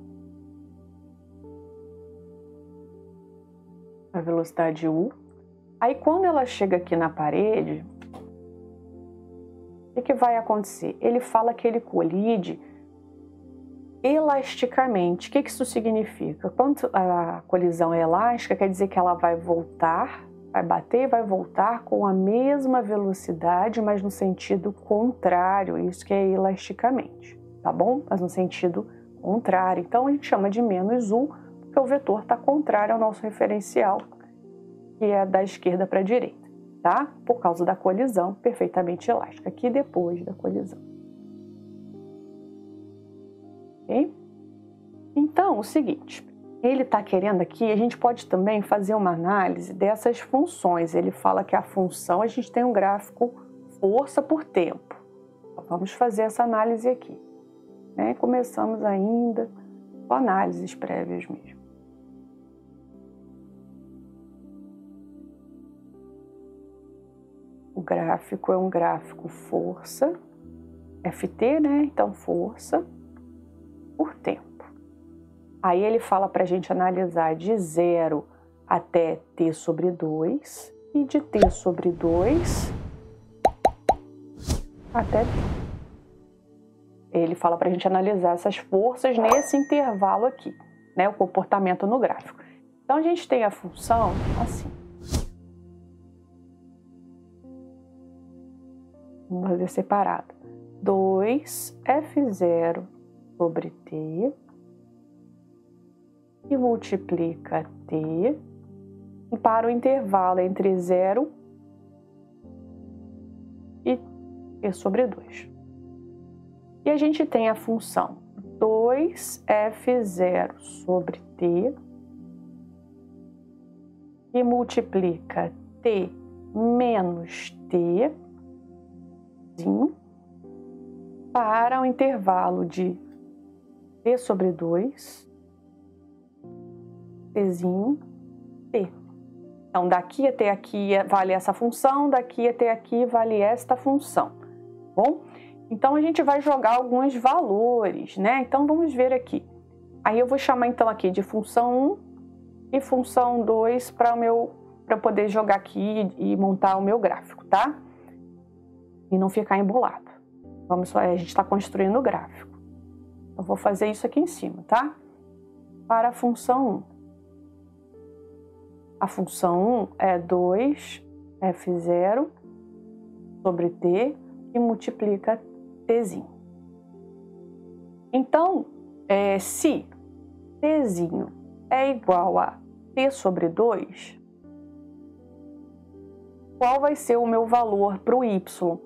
A velocidade u. Aí quando ela chega aqui na parede, o que vai acontecer? Ele fala que ele colide elasticamente. O que isso significa? Quando a colisão é elástica, quer dizer que ela vai voltar, vai bater e vai voltar com a mesma velocidade, mas no sentido contrário. Isso que é elasticamente, tá bom? Mas no sentido contrário. Então a gente chama de menos u, porque o vetor está contrário ao nosso referencial, que é da esquerda para a direita, tá? Por causa da colisão perfeitamente elástica, aqui depois da colisão. Ok? Então, o seguinte, ele está querendo aqui, a gente pode também fazer uma análise dessas funções. Ele fala que a função, a gente tem um gráfico força por tempo. Então, vamos fazer essa análise aqui, né? Começamos ainda com análises prévias mesmo. O gráfico é um gráfico força, FT, né? Então, força por tempo. Aí ele fala para a gente analisar de 0 até t sobre 2 e de t sobre 2 até t. Ele fala para a gente analisar essas forças nesse intervalo aqui, né? O comportamento no gráfico. Então, a gente tem a função assim. Vamos fazer separado. 2f0 sobre t e multiplica t para o intervalo entre 0 e t sobre 2. E a gente tem a função 2f0 sobre t e multiplica t menos t para o intervalo de t sobre 2, tzinho, t. Então, daqui até aqui vale essa função, daqui até aqui vale esta função, bom? Então, a gente vai jogar alguns valores, né? Então, vamos ver aqui. Aí, eu vou chamar, então, aqui de função 1 e função 2 para eu poder jogar aqui e montar o meu gráfico, tá? E não ficar embolado. A gente está construindo o gráfico. Eu vou fazer isso aqui em cima, tá? Para a função A função 1 é 2f0 sobre t e multiplica tzinho. Então, se tzinho é igual a t sobre 2, qual vai ser o meu valor para o y?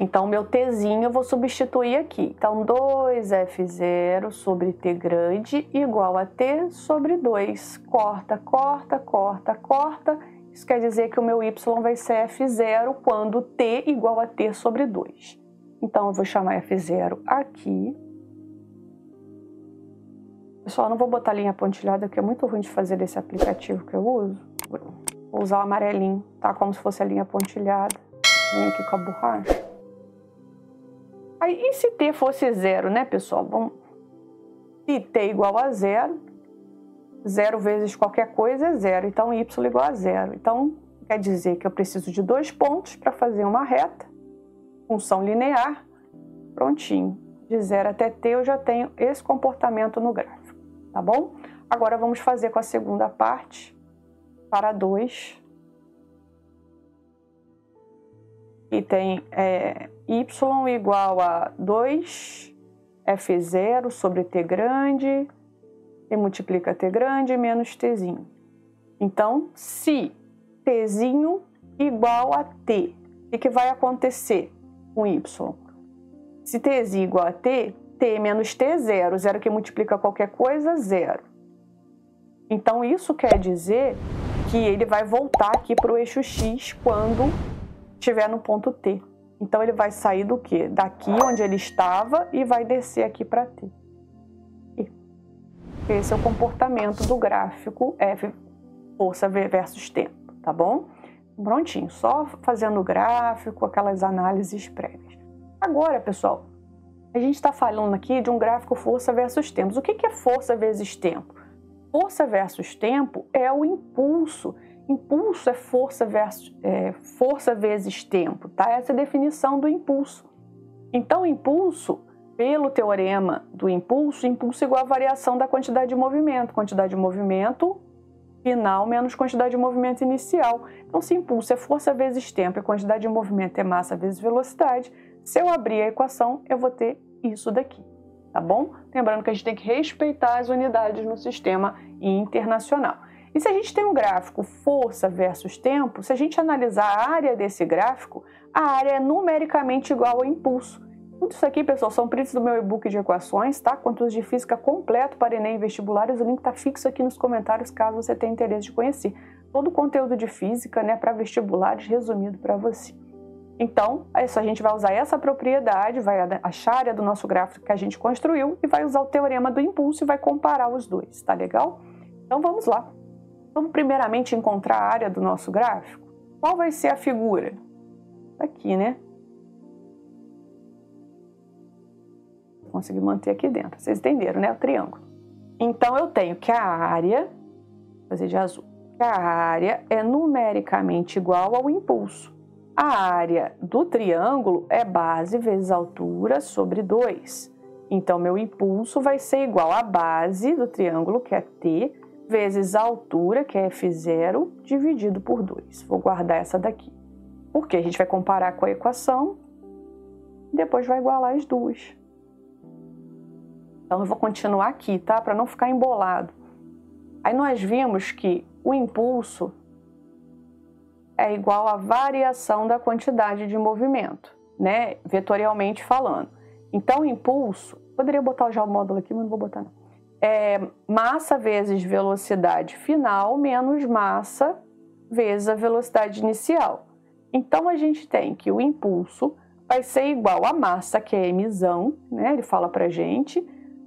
Então, meu tzinho eu vou substituir aqui. Então, 2f0 sobre t grande igual a t sobre 2. Corta, corta, corta, corta. Isso quer dizer que o meu y vai ser f0 quando t igual a t sobre 2. Então, eu vou chamar f0 aqui. Pessoal, não vou botar linha pontilhada, porque é muito ruim de fazer desse aplicativo que eu uso. Vou usar o amarelinho, tá? Como se fosse a linha pontilhada. Vem aqui com a borracha. Aí, e se t fosse 0, né, pessoal? Se t igual a 0, 0 vezes qualquer coisa é 0. Então, y igual a 0. Então, quer dizer que eu preciso de 2 pontos para fazer uma reta. Função linear. Prontinho. De 0 até t eu já tenho esse comportamento no gráfico. Tá bom? Agora, vamos fazer com a segunda parte. Para 2. E tem y igual a 2f0 sobre t grande e multiplica t grande menos tzinho. Então, se tzinho igual a t, o que vai acontecer com y? Se tzinho igual a t, t menos t é 0. 0 que multiplica qualquer coisa, 0. Então, isso quer dizer que ele vai voltar aqui para o eixo x quando estiver no ponto T. Então, ele vai sair do quê? Daqui onde ele estava e vai descer aqui para T. Esse é o comportamento do gráfico F, força versus tempo, tá bom? Prontinho, só fazendo o gráfico, aquelas análises prévias. Agora, pessoal, a gente está falando aqui de um gráfico força versus tempo. O que é força vezes tempo? Força versus tempo é o impulso. Impulso é força vezes tempo, tá? Essa é a definição do impulso. Então, impulso, pelo teorema do impulso, impulso é igual a variação da quantidade de movimento. Quantidade de movimento final menos quantidade de movimento inicial. Então, se impulso é força vezes tempo e quantidade de movimento é massa vezes velocidade, se eu abrir a equação, eu vou ter isso daqui, tá bom? Lembrando que a gente tem que respeitar as unidades no sistema internacional. E se a gente tem um gráfico força versus tempo, se a gente analisar a área desse gráfico, a área é numericamente igual ao impulso. Tudo isso aqui, pessoal, são prints do meu e-book de equações, tá? Conteúdo de física completo para Enem e vestibulares. O link está fixo aqui nos comentários, caso você tenha interesse de conhecer. Todo o conteúdo de física, né, para vestibulares resumido para você. Então, a gente vai usar essa propriedade, vai achar a área do nosso gráfico que a gente construiu e vai usar o teorema do impulso e vai comparar os dois, tá legal? Então, vamos lá. Vamos primeiramente encontrar a área do nosso gráfico. Qual vai ser a figura? Aqui, né? Vou conseguir manter aqui dentro. Vocês entenderam, né? O triângulo. Então, eu tenho que a área, vou fazer de azul, que a área é numericamente igual ao impulso. A área do triângulo é base vezes altura sobre 2. Então, meu impulso vai ser igual à base do triângulo, que é t, vezes a altura, que é f0, dividido por 2. Vou guardar essa daqui. Porque a gente vai comparar com a equação e depois vai igualar as duas. Então, eu vou continuar aqui, tá? Para não ficar embolado. Aí nós vimos que o impulso é igual à variação da quantidade de movimento, né? Vetorialmente falando. Então, o impulso... Poderia botar já o módulo aqui, mas não vou botar não. Massa vezes velocidade final menos massa vezes a velocidade inicial. Então, a gente tem que o impulso vai ser igual à massa, que é mzão, né? Ele fala pra gente.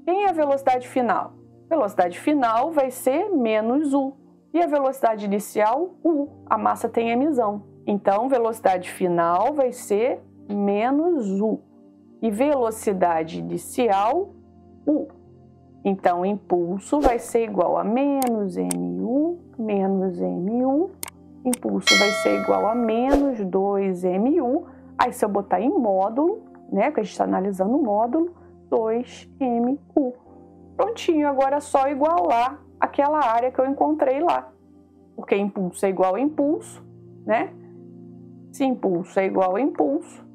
Quem é a velocidade final? Velocidade final vai ser menos u. E a velocidade inicial, u. A massa tem mzão. Então, velocidade final vai ser menos u. E velocidade inicial, u. Então, o impulso vai ser igual a menos mu, impulso vai ser igual a menos 2mu. Aí, se eu botar em módulo, né, que a gente está analisando o módulo, 2mu. Prontinho, agora é só igualar aquela área que eu encontrei lá. porque impulso é igual a impulso, né? Se impulso é igual a impulso,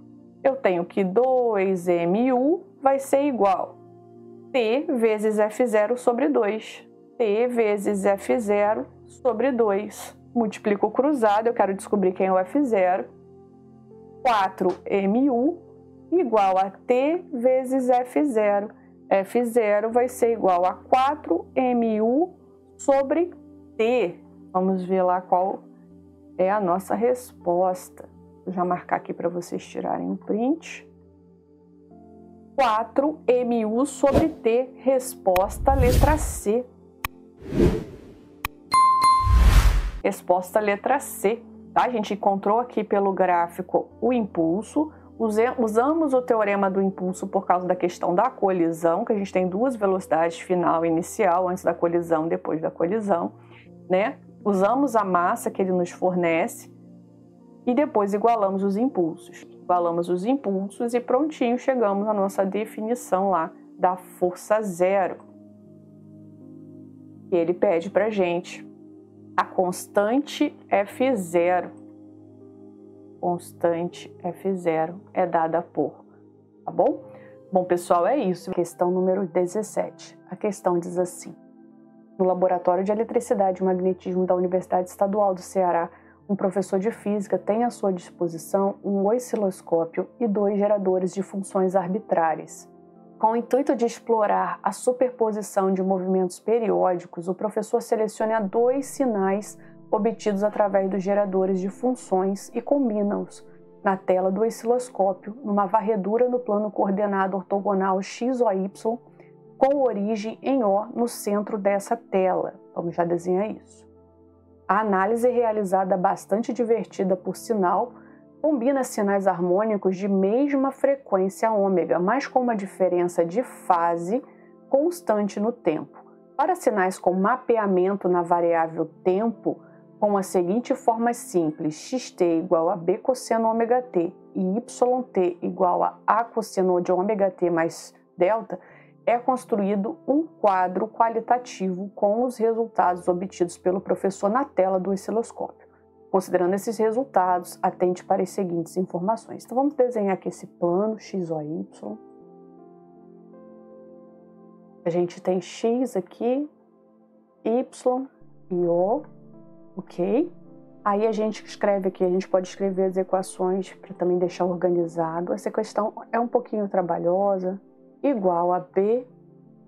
eu tenho que 2mu vai ser igual a T vezes F0 sobre 2. T vezes F0 sobre 2. Multiplico o cruzado, eu quero descobrir quem é o F0. 4mu igual a T vezes F0. F0 vai ser igual a 4mu sobre T. Vamos ver lá qual é a nossa resposta. Vou já marcar aqui para vocês tirarem um print. 4mu sobre T. Resposta letra C. Resposta letra C. Tá? A gente encontrou aqui pelo gráfico o impulso. Usamos o teorema do impulso por causa da questão da colisão, que a gente tem duas velocidades final e inicial, antes da colisão e depois da colisão, né? Usamos a massa que ele nos fornece e depois igualamos os impulsos. Igualamos os impulsos e prontinho, chegamos à nossa definição lá da força zero. E ele pede pra gente a constante F0. Constante F0 é dada por, tá bom? Bom, pessoal, é isso. Questão número 17. A questão diz assim: no Laboratório de Eletricidade e Magnetismo da Universidade Estadual do Ceará, um professor de física tem à sua disposição um osciloscópio e 2 geradores de funções arbitrárias. Com o intuito de explorar a superposição de movimentos periódicos, o professor seleciona 2 sinais obtidos através dos geradores de funções e combina-os na tela do osciloscópio numa varredura no plano coordenado ortogonal x ou y com origem em O no centro dessa tela. Vamos já desenhar isso. A análise realizada bastante divertida por sinal combina sinais harmônicos de mesma frequência ômega, mas com uma diferença de fase constante no tempo. Para sinais com mapeamento na variável tempo, com a seguinte forma simples: xt igual a b cosseno ômega t e yt igual a a cosseno de ômega t mais delta, é construído um quadro qualitativo com os resultados obtidos pelo professor na tela do osciloscópio. Considerando esses resultados, atente para as seguintes informações. Então vamos desenhar aqui esse plano x, o, y. A gente tem x aqui, y e o. Ok? Aí a gente escreve aqui, a gente pode escrever as equações para também deixar organizado. Essa questão é um pouquinho trabalhosa. Igual a b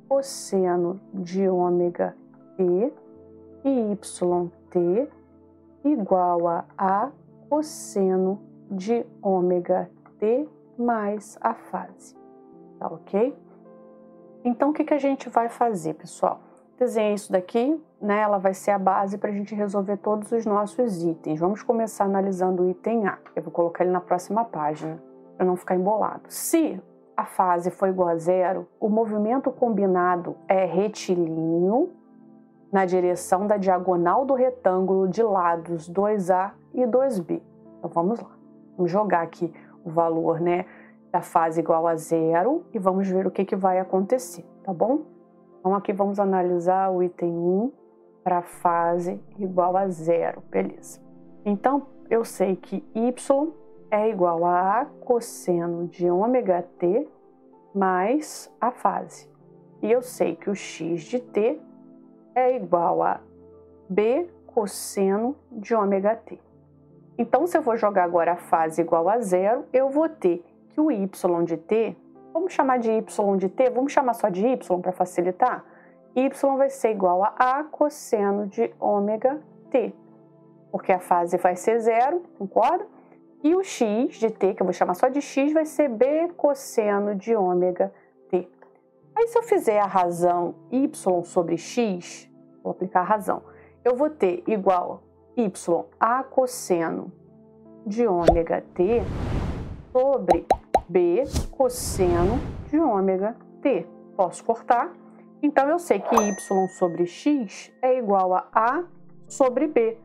cosseno de ômega t e yt igual a cosseno de ômega t mais a fase. Tá ok? Então o que a gente vai fazer, pessoal? Desenhei isso daqui, né? Ela vai ser a base para a gente resolver todos os nossos itens. Vamos começar analisando o item A. Eu vou colocar ele na próxima página, para não ficar embolado. Se a fase for igual a zero, o movimento combinado é retilíneo na direção da diagonal do retângulo de lados 2A e 2B. Então vamos lá. Vamos jogar aqui o valor, né, da fase igual a zero e vamos ver o que vai acontecer, tá bom? Então aqui vamos analisar o item 1 para a fase igual a zero, beleza. Então eu sei que y é igual a cosseno de ômega t mais a fase. E eu sei que o x de t é igual a b cosseno de ômega t. Então, se eu vou jogar agora a fase igual a zero, eu vou ter que o y de t, vamos chamar de y de t, vamos chamar só de y para facilitar? Y vai ser igual a cosseno de ômega t, porque a fase vai ser zero, concorda? E o x de t, que eu vou chamar só de x, vai ser b cosseno de ômega t. Aí se eu fizer a razão y sobre x, vou aplicar a razão, eu vou ter igual y a cosseno de ômega t sobre b cosseno de ômega t. Posso cortar? Então eu sei que y sobre x é igual a sobre b.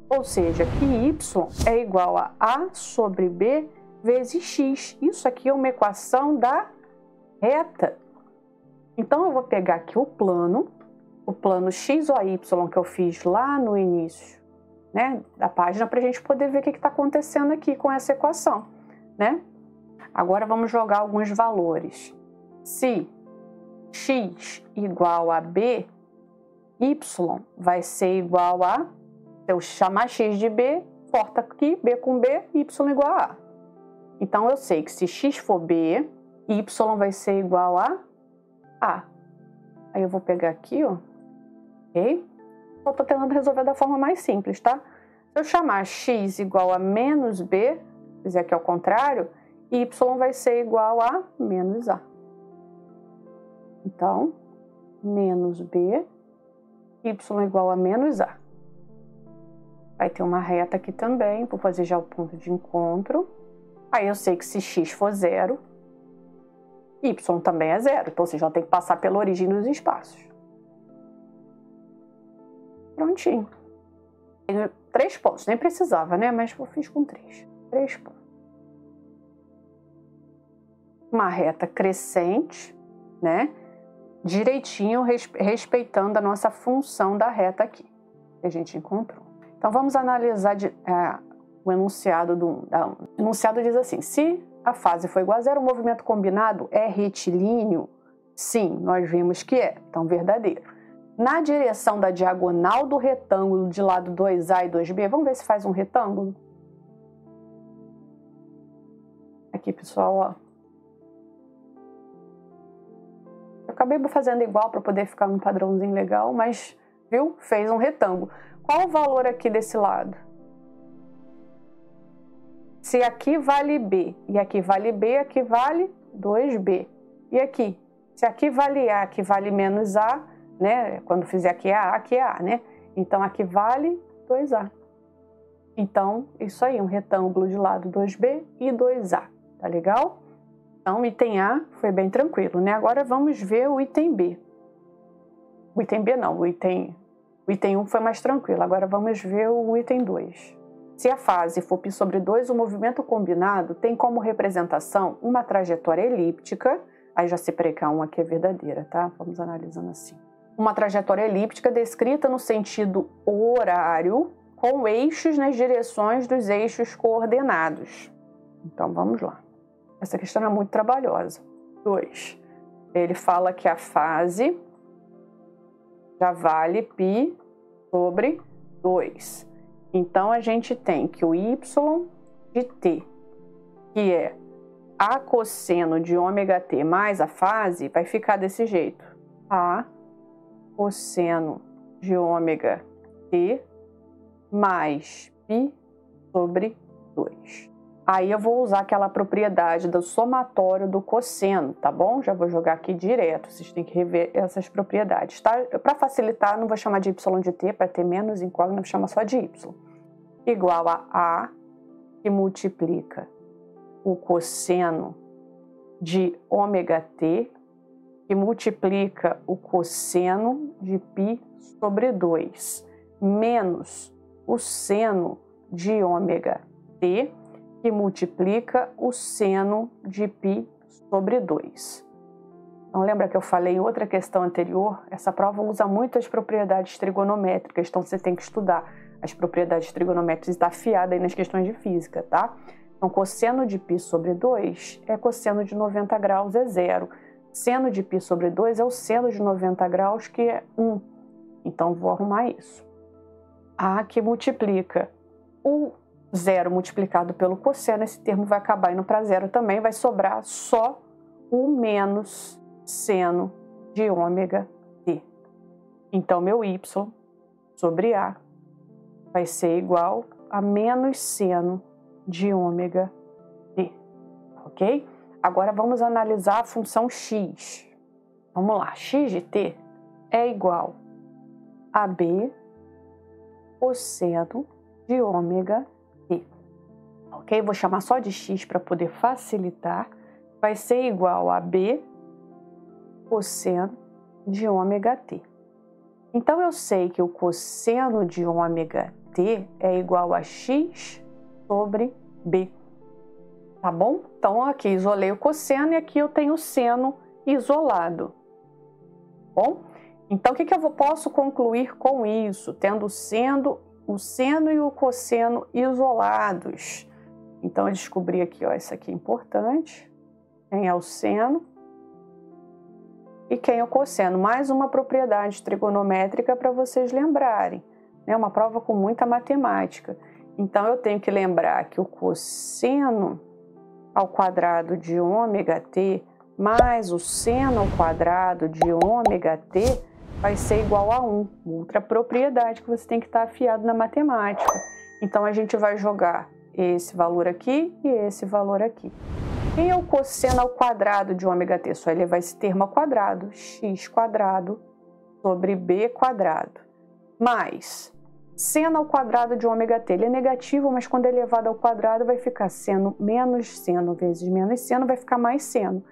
Ou seja, que y é igual a sobre b vezes x. Isso aqui é uma equação da reta. Então eu vou pegar aqui o plano x ou y que eu fiz lá no início né, da página para a gente poder ver o que está acontecendo aqui com essa equação, né? Agora vamos jogar alguns valores. Se x igual a b, y vai ser igual a, se eu chamar x de b, corta aqui, b com b, y igual a a. Então eu sei que se x for b, y vai ser igual a a. Aí eu vou pegar aqui, ó, ok? Só estou tentando resolver da forma mais simples, tá? Se eu chamar x igual a menos b, fizer aqui ao contrário, y vai ser igual a menos a. Então, menos b, y igual a menos a. Vai ter uma reta aqui também, vou fazer já o ponto de encontro. Aí eu sei que se x for zero, y também é zero, então você já tem que passar pela origem dos espaços. Prontinho. Tenho 3 pontos, nem precisava, né? Mas eu fiz com 3. 3 pontos. Uma reta crescente, né? Direitinho, respeitando a nossa função da reta aqui, que a gente encontrou. Então vamos analisar o enunciado do 1. O enunciado diz assim: se a fase for igual a zero, o movimento combinado é retilíneo? Sim, nós vimos que é, então verdadeiro. Na direção da diagonal do retângulo de lado 2A e 2B, vamos ver se faz um retângulo? Aqui, pessoal, ó. Eu acabei fazendo igual para poder ficar num padrãozinho legal, mas, viu? Fez um retângulo. Qual o valor aqui desse lado? Se aqui vale B e aqui vale B, aqui vale 2B. E aqui? Se aqui vale A, aqui vale menos A, né? Quando fizer aqui é A, né? Então aqui vale 2A. Então, isso aí, um retângulo de lado 2B e 2A. Tá legal? Então, o item A foi bem tranquilo, né? Agora vamos ver o item B. O item B não, o item 1 foi mais tranquilo. Agora vamos ver o item 2. Se a fase for π sobre 2, o movimento combinado tem como representação uma trajetória elíptica. Aí já separei que a 1 aqui é verdadeira, tá? Vamos analisando assim. Uma trajetória elíptica descrita no sentido horário, com eixos nas direções dos eixos coordenados. Então, vamos lá. Essa questão é muito trabalhosa. 2. Ele fala que a fase já vale π sobre 2. Então, a gente tem que o y de t, que é a cosseno de ômega-t mais a fase, vai ficar desse jeito. A cosseno de ômega-t mais π sobre 2. Aí eu vou usar aquela propriedade do somatório do cosseno, tá bom? Já vou jogar aqui direto, vocês têm que rever essas propriedades, tá? Para facilitar, não vou chamar de y de t, para ter menos incógnita, vou chamar só de y. Igual a que multiplica o cosseno de ômega-t, que multiplica o cosseno de π sobre 2, menos o seno de ômega-t, que multiplica o seno de π sobre 2. Então, lembra que eu falei em outra questão anterior? Essa prova usa muito as propriedades trigonométricas, então você tem que estudar as propriedades trigonométricas e está afiada aí nas questões de física, tá? Então, cosseno de π sobre 2 é cosseno de 90 graus, é 0. Seno de π sobre 2 é o seno de 90 graus, que é 1. Então, vou arrumar isso. A que multiplica o 0 multiplicado pelo cosseno, esse termo vai acabar indo para 0 também, vai sobrar só o menos seno de ômega-t. Então, meu y sobre A vai ser igual a menos seno de ômega-t, ok? Agora vamos analisar a função x. Vamos lá, x de t é igual a b cosseno de ômega-t. Ok? Vou chamar só de x para poder facilitar. Vai ser igual a b cosseno de ômega-t. Então, eu sei que o cosseno de ômega-t é igual a x sobre b. Tá bom? Então, aqui isolei o cosseno e aqui eu tenho o seno isolado. Bom? Então, o que eu posso concluir com isso? Tendo seno o seno e o cosseno isolados. Então, eu descobri aqui, ó, isso aqui é importante. Quem é o seno e quem é o cosseno. Mais uma propriedade trigonométrica para vocês lembrarem. É uma prova com muita matemática. Então, eu tenho que lembrar que o cosseno ao quadrado de ômega t mais o seno ao quadrado de ômega t vai ser igual a 1. Outra propriedade que você tem que estar afiado na matemática. Então, a gente vai jogar esse valor aqui e esse valor aqui. Quem é o cosseno ao quadrado de ômega t? Só elevar esse termo ao quadrado, x quadrado sobre b quadrado. Mais seno ao quadrado de ômega t. Ele é negativo, mas quando é elevado ao quadrado vai ficar seno menos seno vezes menos seno, vai ficar mais seno.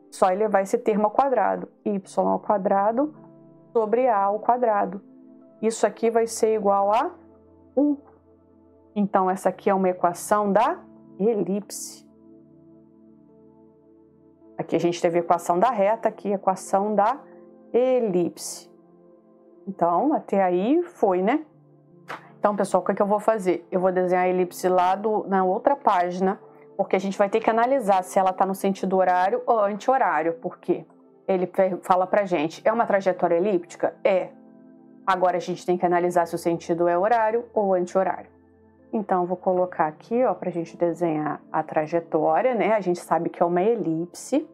Só elevar esse termo ao quadrado. Y ao quadrado sobre a ao quadrado. Isso aqui vai ser igual a 1. Então, essa aqui é uma equação da elipse. Aqui a gente teve a equação da reta, aqui a equação da elipse. Então, até aí foi, né? Então, pessoal, o que é que eu vou fazer? Eu vou desenhar a elipse lá na outra página, porque a gente vai ter que analisar se ela está no sentido horário ou anti-horário, porque ele fala pra gente, é uma trajetória elíptica? É. Agora a gente tem que analisar se o sentido é horário ou anti-horário. Então, eu vou colocar aqui, ó, pra gente desenhar a trajetória, né? A gente sabe que é uma elipse.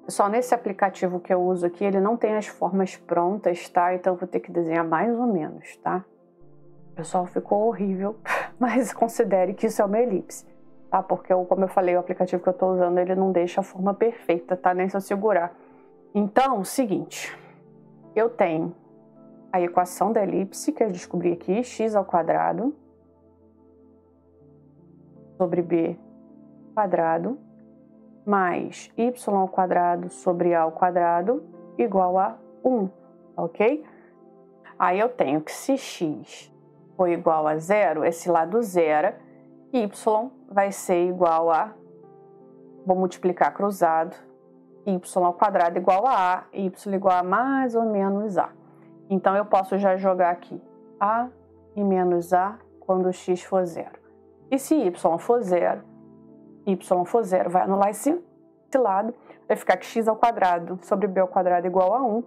Só nesse aplicativo que eu uso aqui, ele não tem as formas prontas, tá? Então, eu vou ter que desenhar mais ou menos, tá? Pessoal, ficou horrível, mas considere que isso é uma elipse, tá? Porque, como eu falei, o aplicativo que eu tô usando, ele não deixa a forma perfeita, tá? Nem se eu segurar. Então, o seguinte, eu tenho a equação da elipse, que eu descobri aqui, x ao quadrado sobre b quadrado mais y ao quadrado sobre a ao quadrado igual a 1, ok? Aí eu tenho que se x for igual a 0, esse lado zero, y vai ser igual a, vou multiplicar cruzado, y ao quadrado igual a y igual a mais ou menos a. Então, eu posso já jogar aqui a e menos a quando x for 0. E se y for 0, vai anular esse lado, vai ficar que x ao quadrado sobre b ao quadrado igual a 1.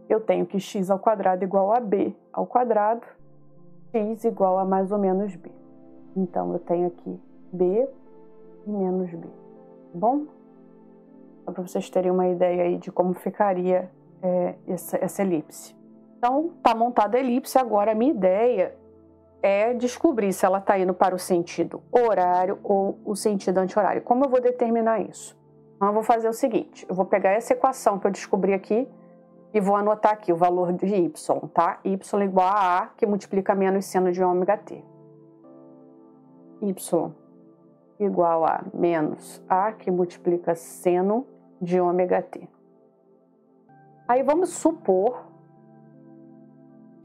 Eu tenho que x ao quadrado igual a b ao quadrado, x igual a mais ou menos b. Então, eu tenho aqui b e menos b, tá bom? Só para vocês terem uma ideia aí de como ficaria essa elipse. Então, tá montada a elipse, agora a minha ideia é descobrir se ela está indo para o sentido horário ou o sentido anti-horário. Como eu vou determinar isso? Então, eu vou fazer o seguinte, eu vou pegar essa equação que eu descobri aqui e vou anotar aqui o valor de y, tá? Y igual a que multiplica menos seno de ômega t. Y igual a menos a que multiplica seno de ômega t. Aí vamos supor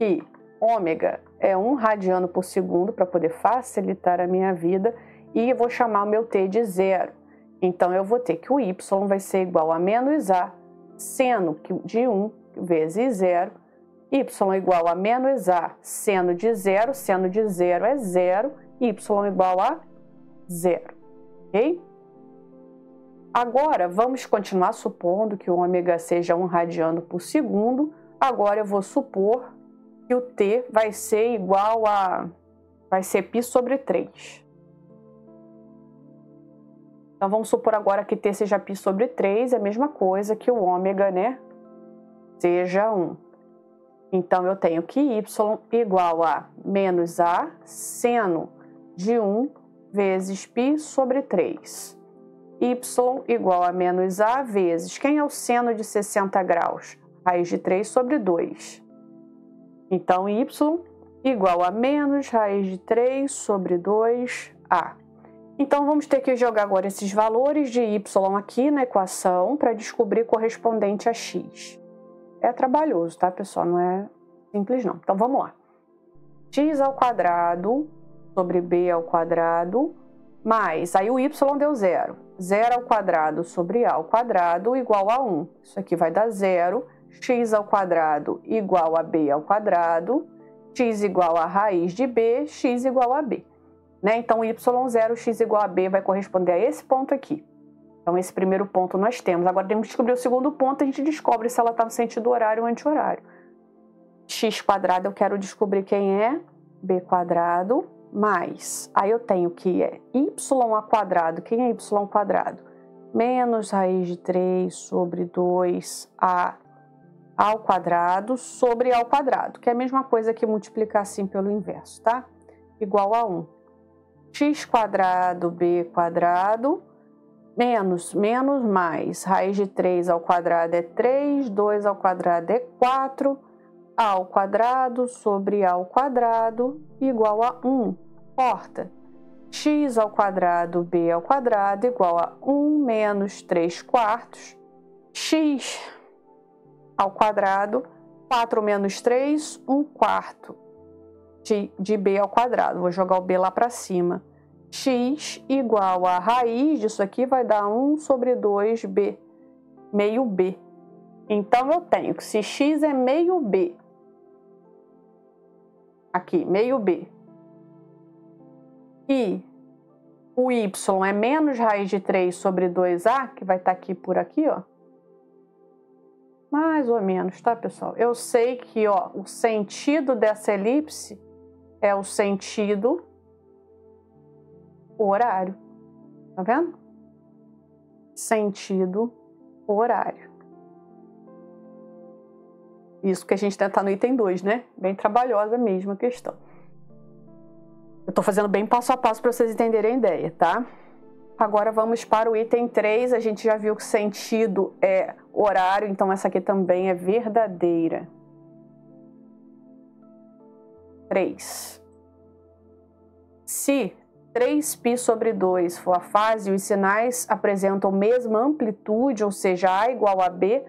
que ômega é 1 radiano por segundo, para poder facilitar a minha vida, e eu vou chamar o meu t de 0. Então, eu vou ter que o y vai ser igual a menos a seno de 1 vezes 0, y igual a menos a seno de 0 é 0, y igual a 0, ok? Agora, vamos continuar supondo que o ômega seja 1 radiano por segundo. Agora, eu vou supor que o t vai ser igual a... vai ser π sobre 3. Então, vamos supor agora que t seja π sobre 3, é a mesma coisa que o ômega, né, seja 1. Então, eu tenho que y igual a menos a seno de 1 vezes π sobre 3. Y igual a menos a vezes... Quem é o seno de 60 graus? Raiz de 3 sobre 2. Então, y igual a menos raiz de 3 sobre 2a. Então, vamos ter que jogar agora esses valores de y aqui na equação para descobrir correspondente a x. É trabalhoso, tá, pessoal? Não é simples, não. Então, vamos lá. X ao quadrado sobre b ao quadrado, mais, aí o y deu 0. 0 ao quadrado sobre a ao quadrado igual a 1. Isso aqui vai dar 0. X ao quadrado igual a b ao quadrado. x igual a raiz de b, x igual a b. Né? Então, y0, x igual a b vai corresponder a esse ponto aqui. Então, esse primeiro ponto nós temos. Agora, temos que descobrir o segundo ponto, a gente descobre se ela está no sentido horário ou anti-horário. x² eu quero descobrir quem é, b² mais. Aí eu tenho que é y². Quem é y²? Menos raiz de 3 sobre 2a ao quadrado sobre a ao quadrado, que é a mesma coisa que multiplicar assim pelo inverso, tá? Igual a 1. x² b² menos mais. Raiz de 3 ao quadrado é 3, 2 ao quadrado é 4, a ao quadrado sobre a ao quadrado igual a 1. Corta. X ao quadrado b ao quadrado igual a 1 menos 3/4. X ao quadrado, 4 menos 3, 1/4 de b ao quadrado. Vou jogar o b lá para cima. X igual a raiz disso aqui vai dar 1 sobre 2b, meio b. Então, eu tenho que se x é meio b, aqui, meio b, e o y é menos raiz de 3 sobre 2a, que vai estar aqui por aqui, ó. Mais ou menos, tá, pessoal? Eu sei que, ó, o sentido dessa elipse é o sentido horário. Tá vendo? Sentido horário. Isso que a gente tenta no item 2, né? Bem trabalhosa mesmo a questão. Eu tô fazendo bem passo a passo para vocês entenderem a ideia, tá? Agora vamos para o item 3. A gente já viu que sentido é horário, então essa aqui também é verdadeira. 3. Se 3π sobre 2 for a fase e os sinais apresentam a mesma amplitude, ou seja, A igual a B,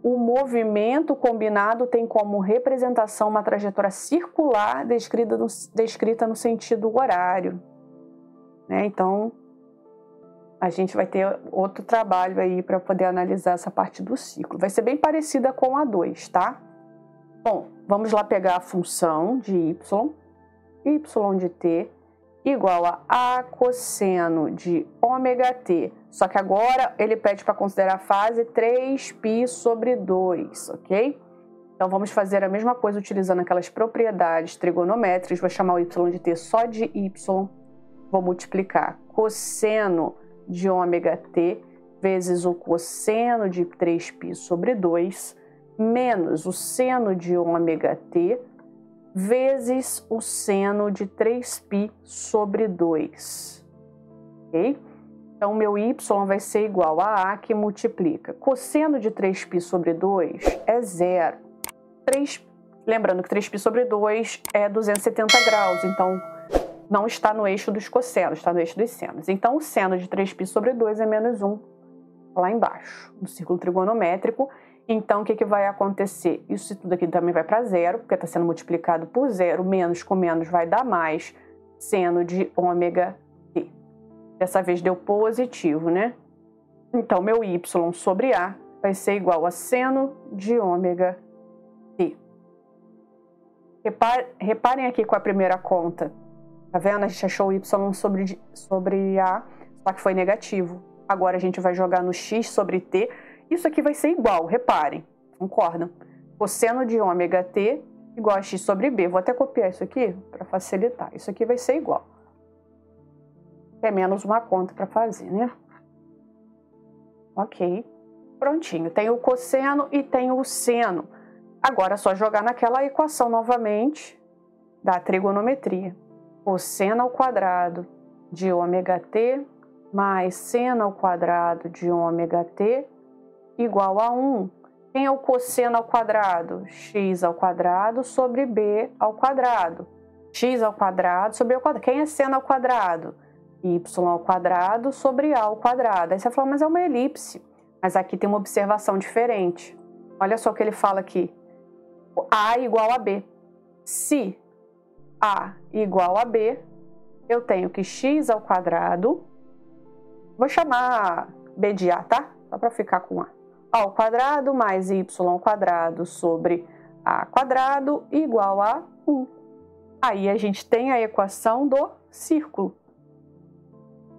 o movimento combinado tem como representação uma trajetória circular descrita no sentido horário. Né? Então, a gente vai ter outro trabalho aí para poder analisar essa parte do ciclo. Vai ser bem parecida com a 2, tá? Bom, vamos lá pegar a função de y de t, igual a cosseno de ômega-t. Só que agora ele pede para considerar a fase 3π sobre 2, ok? Então, vamos fazer a mesma coisa utilizando aquelas propriedades trigonométricas. Vou chamar o y de t só de y. Vou multiplicar cosseno de ômega-t vezes o cosseno de 3π sobre 2, menos o seno de ômega-t vezes o seno de 3π sobre 2. Ok? Então, meu y vai ser igual a A, que multiplica. Cosseno de 3π sobre 2 é 0. Lembrando que 3π sobre 2 é 270 graus, então não está no eixo dos cossenos, está no eixo dos senos. Então, o seno de 3π sobre 2 é menos 1, lá embaixo, no círculo trigonométrico. Então, o que vai acontecer? Isso tudo aqui também vai para zero, porque está sendo multiplicado por zero. Menos com menos vai dar mais seno de ômega-t. Dessa vez deu positivo, né? Então, meu y sobre A vai ser igual a seno de ômega-t. Reparem aqui com a primeira conta. Tá vendo? A gente achou o y sobre A, só que foi negativo. Agora, a gente vai jogar no x sobre t. Isso aqui vai ser igual, reparem, concordam? Cosseno de ômega-t igual a x sobre b. Vou até copiar isso aqui para facilitar. Isso aqui vai ser igual. É menos uma conta para fazer, né? Ok. Prontinho. Tem o cosseno e tem o seno. Agora é só jogar naquela equação novamente da trigonometria. Cosseno ao quadrado de ômega-t mais seno ao quadrado de ômega-t igual a 1. Quem é o cosseno ao quadrado? X ao quadrado sobre b ao quadrado. X ao quadrado sobre a ao quadrado. Quem é seno ao quadrado? Y ao quadrado sobre a ao quadrado. Aí você fala, mas é uma elipse. Mas aqui tem uma observação diferente. Olha só o que ele fala aqui. A igual a B. Se A igual a B, eu tenho que x ao quadrado, vou chamar B de A, tá? Só para ficar com A. A ao quadrado mais y ao quadrado sobre A quadrado igual a 1. Aí a gente tem a equação do círculo.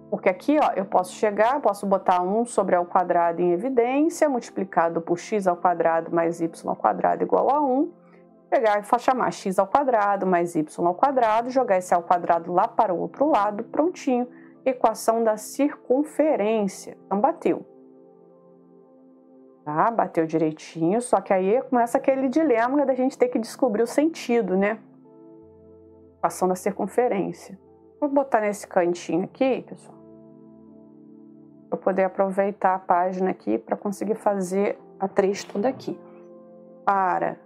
Porque aqui, ó, eu posso botar 1 sobre a ao quadrado em evidência, multiplicado por x ao quadrado mais y ao quadrado igual a 1. Pegar e chamar x ao quadrado mais y ao quadrado, jogar esse ao quadrado lá para o outro lado, prontinho. Equação da circunferência. Então, bateu. Tá? Bateu direitinho, só que aí começa aquele dilema da gente ter que descobrir o sentido, né? Equação da circunferência. Vou botar nesse cantinho aqui, pessoal, para poder aproveitar a página aqui para conseguir fazer a 3 toda aqui. Para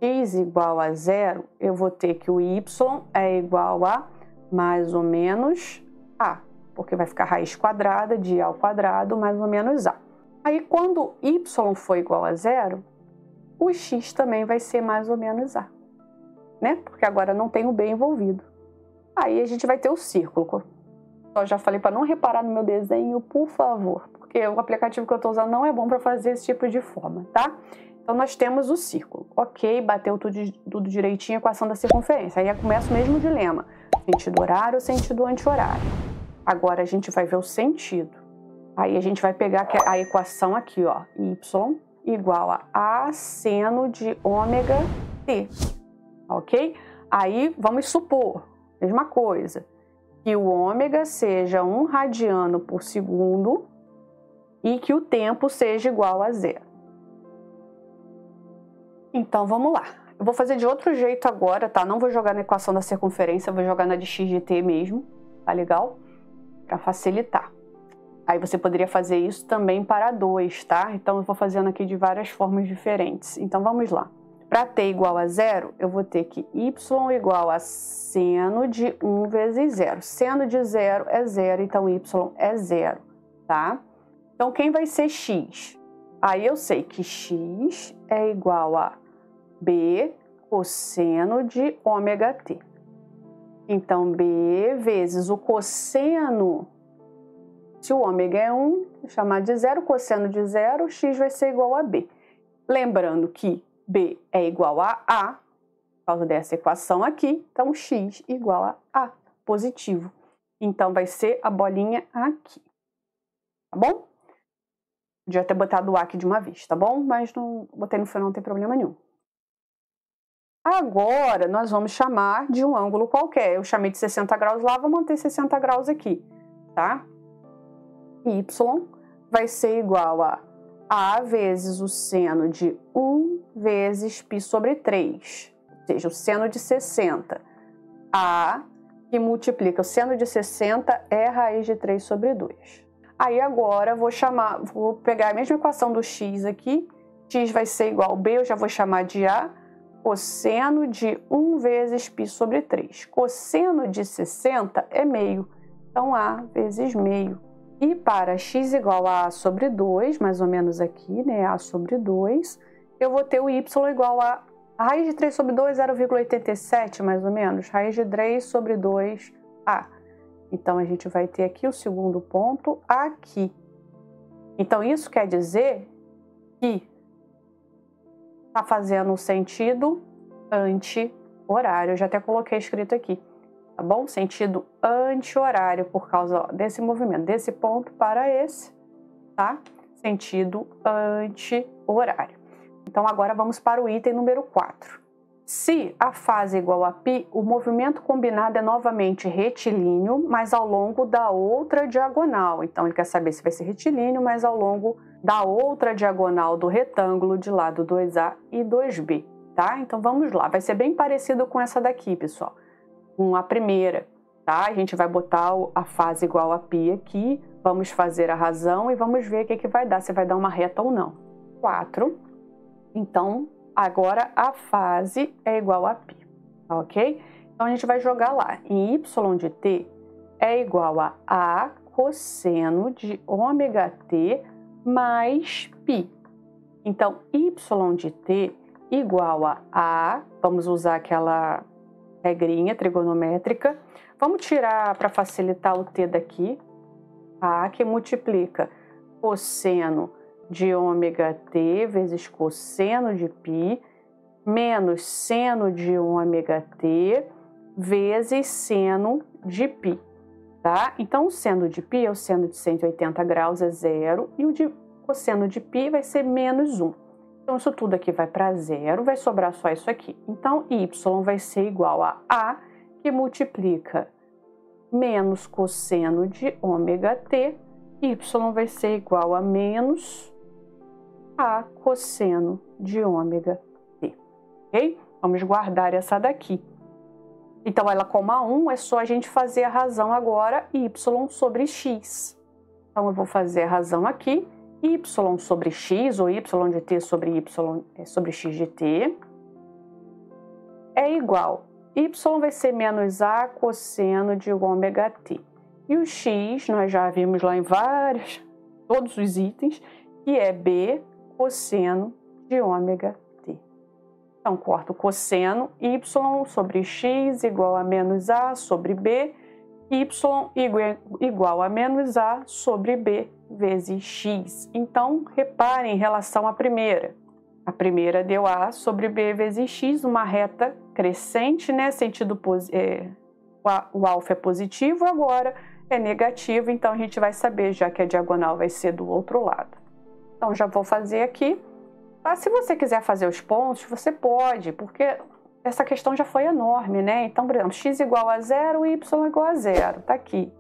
x igual a 0, eu vou ter que o y é igual a mais ou menos a, porque vai ficar raiz quadrada de a ao quadrado mais ou menos a. Aí, quando y for igual a 0, o x também vai ser mais ou menos a, né? Porque agora não tem o b envolvido. Aí a gente vai ter o círculo. Eu já falei para não reparar no meu desenho, por favor, porque o aplicativo que eu estou usando não é bom para fazer esse tipo de forma, tá? Então, nós temos o círculo. Ok, bateu tudo direitinho, equação da circunferência. Aí começa o mesmo dilema. Sentido horário ou sentido anti-horário. Agora, a gente vai ver o sentido. Aí, a gente vai pegar a equação aqui, ó. Y igual a seno de ômega t. Ok? Aí, vamos supor, mesma coisa, que o ômega seja 1 radiano por segundo e que o tempo seja igual a 0. Então, vamos lá. Eu vou fazer de outro jeito agora, tá? Não vou jogar na equação da circunferência, vou jogar na de x de t mesmo, tá legal? Para facilitar. Aí você poderia fazer isso também para 2, tá? Então, eu vou fazendo aqui de várias formas diferentes. Então, vamos lá. Para t igual a 0, eu vou ter que y igual a seno de 1 vezes 0. Seno de 0 é 0, então y é 0, tá? Então, quem vai ser x? Aí eu sei que x é igual a b cosseno de ômega t. Então, b vezes o cosseno, se o ômega é 1, vou chamar de 0, cosseno de 0, x vai ser igual a b. Lembrando que b é igual a, por causa dessa equação aqui, então x igual a positivo. Então, vai ser a bolinha aqui, tá bom? Podia ter botado o a aqui de uma vez, tá bom? Mas não botei no final, não tem problema nenhum. Agora, nós vamos chamar de um ângulo qualquer. Eu chamei de 60 graus lá, vou manter 60 graus aqui, tá? Y vai ser igual a vezes o seno de 1 vezes π sobre 3, ou seja, o seno de 60. A que multiplica o seno de 60 é a raiz de 3 sobre 2. Aí agora vou pegar a mesma equação do x aqui, x vai ser igual a b, eu já vou chamar de a, cosseno de 1 vezes π sobre 3. Cosseno de 60 é meio, então a vezes meio. E para x igual a sobre 2, mais ou menos aqui, né, a sobre 2, eu vou ter o y igual a raiz de 3 sobre 2, 0,87 mais ou menos, raiz de 3 sobre 2a. Então, a gente vai ter aqui o segundo ponto aqui. Então, isso quer dizer que está fazendo um sentido anti-horário. Eu já até coloquei escrito aqui, tá bom? Sentido anti-horário por causa desse movimento, desse ponto para esse, tá? Sentido anti-horário. Então, agora vamos para o item número 4. Se a fase é igual a π, o movimento combinado é novamente retilíneo, mas ao longo da outra diagonal. Então, ele quer saber se vai ser retilíneo, mas ao longo da outra diagonal do retângulo de lado 2A e 2B, tá? Então, vamos lá. Vai ser bem parecido com essa daqui, pessoal. Com a primeira, tá? A gente vai botar a fase igual a π aqui, vamos fazer a razão e vamos ver o que vai dar, se vai dar uma reta ou não. 4. Então, agora a fase é igual a π, ok? Então, a gente vai jogar lá. Em y de t é igual a cosseno de ômega t mais π. Então, y de t igual a, vamos usar aquela regrinha trigonométrica. Vamos tirar, para facilitar, o t daqui. A que multiplica cosseno de ômega t vezes cosseno de π menos seno de ômega t vezes seno de π, tá? Então, o seno de π é o seno de 180 graus, é 0, e o cosseno de π vai ser menos 1. Então, isso tudo aqui vai para 0, vai sobrar só isso aqui. Então, y vai ser igual a que multiplica menos cosseno de ômega t, y vai ser igual a menos a cosseno de ômega t, ok? Vamos guardar essa daqui. Então, ela como a 1, é só a gente fazer a razão agora, y sobre x. Então, eu vou fazer a razão aqui, y sobre x, ou y de t sobre sobre x de t, é igual. Y vai ser menos a cosseno de ômega t. E o x, nós já vimos lá em todos os itens, que é b cosseno de ômega t. Então, corto o cosseno, y sobre x igual a menos a sobre b, y igual a menos a sobre b vezes x. Então, reparem em relação à primeira. A primeira deu a sobre b vezes x, uma reta crescente, né? Sentido o alfa é positivo, agora é negativo, então a gente vai saber já que a diagonal vai ser do outro lado. Então, já vou fazer aqui. Mas se você quiser fazer os pontos, você pode, porque essa questão já foi enorme, né? Então, por exemplo, x igual a 0, y igual a 0, tá aqui.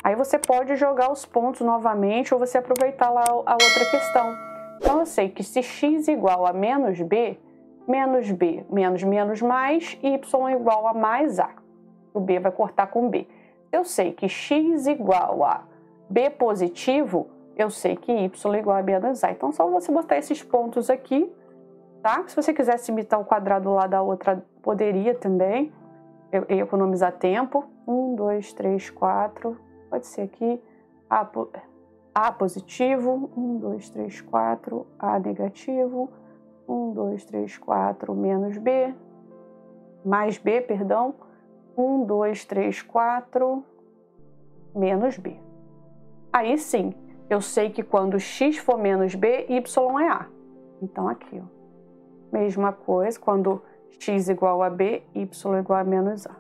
Aí você pode jogar os pontos novamente ou você aproveitar lá a outra questão. Então, eu sei que se x igual a menos b, menos mais, y igual a mais a. O b vai cortar com b. Eu sei que x igual a b positivo, eu sei que y igual a menos a. Então, só você botar esses pontos aqui, tá? Se você quisesse imitar o quadrado lá da outra, poderia também. Eu ia economizar tempo. 1, 2, 3, 4. Pode ser aqui. A positivo. 1, 2, 3, 4. A negativo. 1, 2, 3, 4. Menos b. Mais b, perdão. 1, 2, 3, 4. Menos b. Aí sim, eu sei que quando x for menos b, y é a. Então, aqui, ó. Mesma coisa, quando x igual a b, y igual a menos a.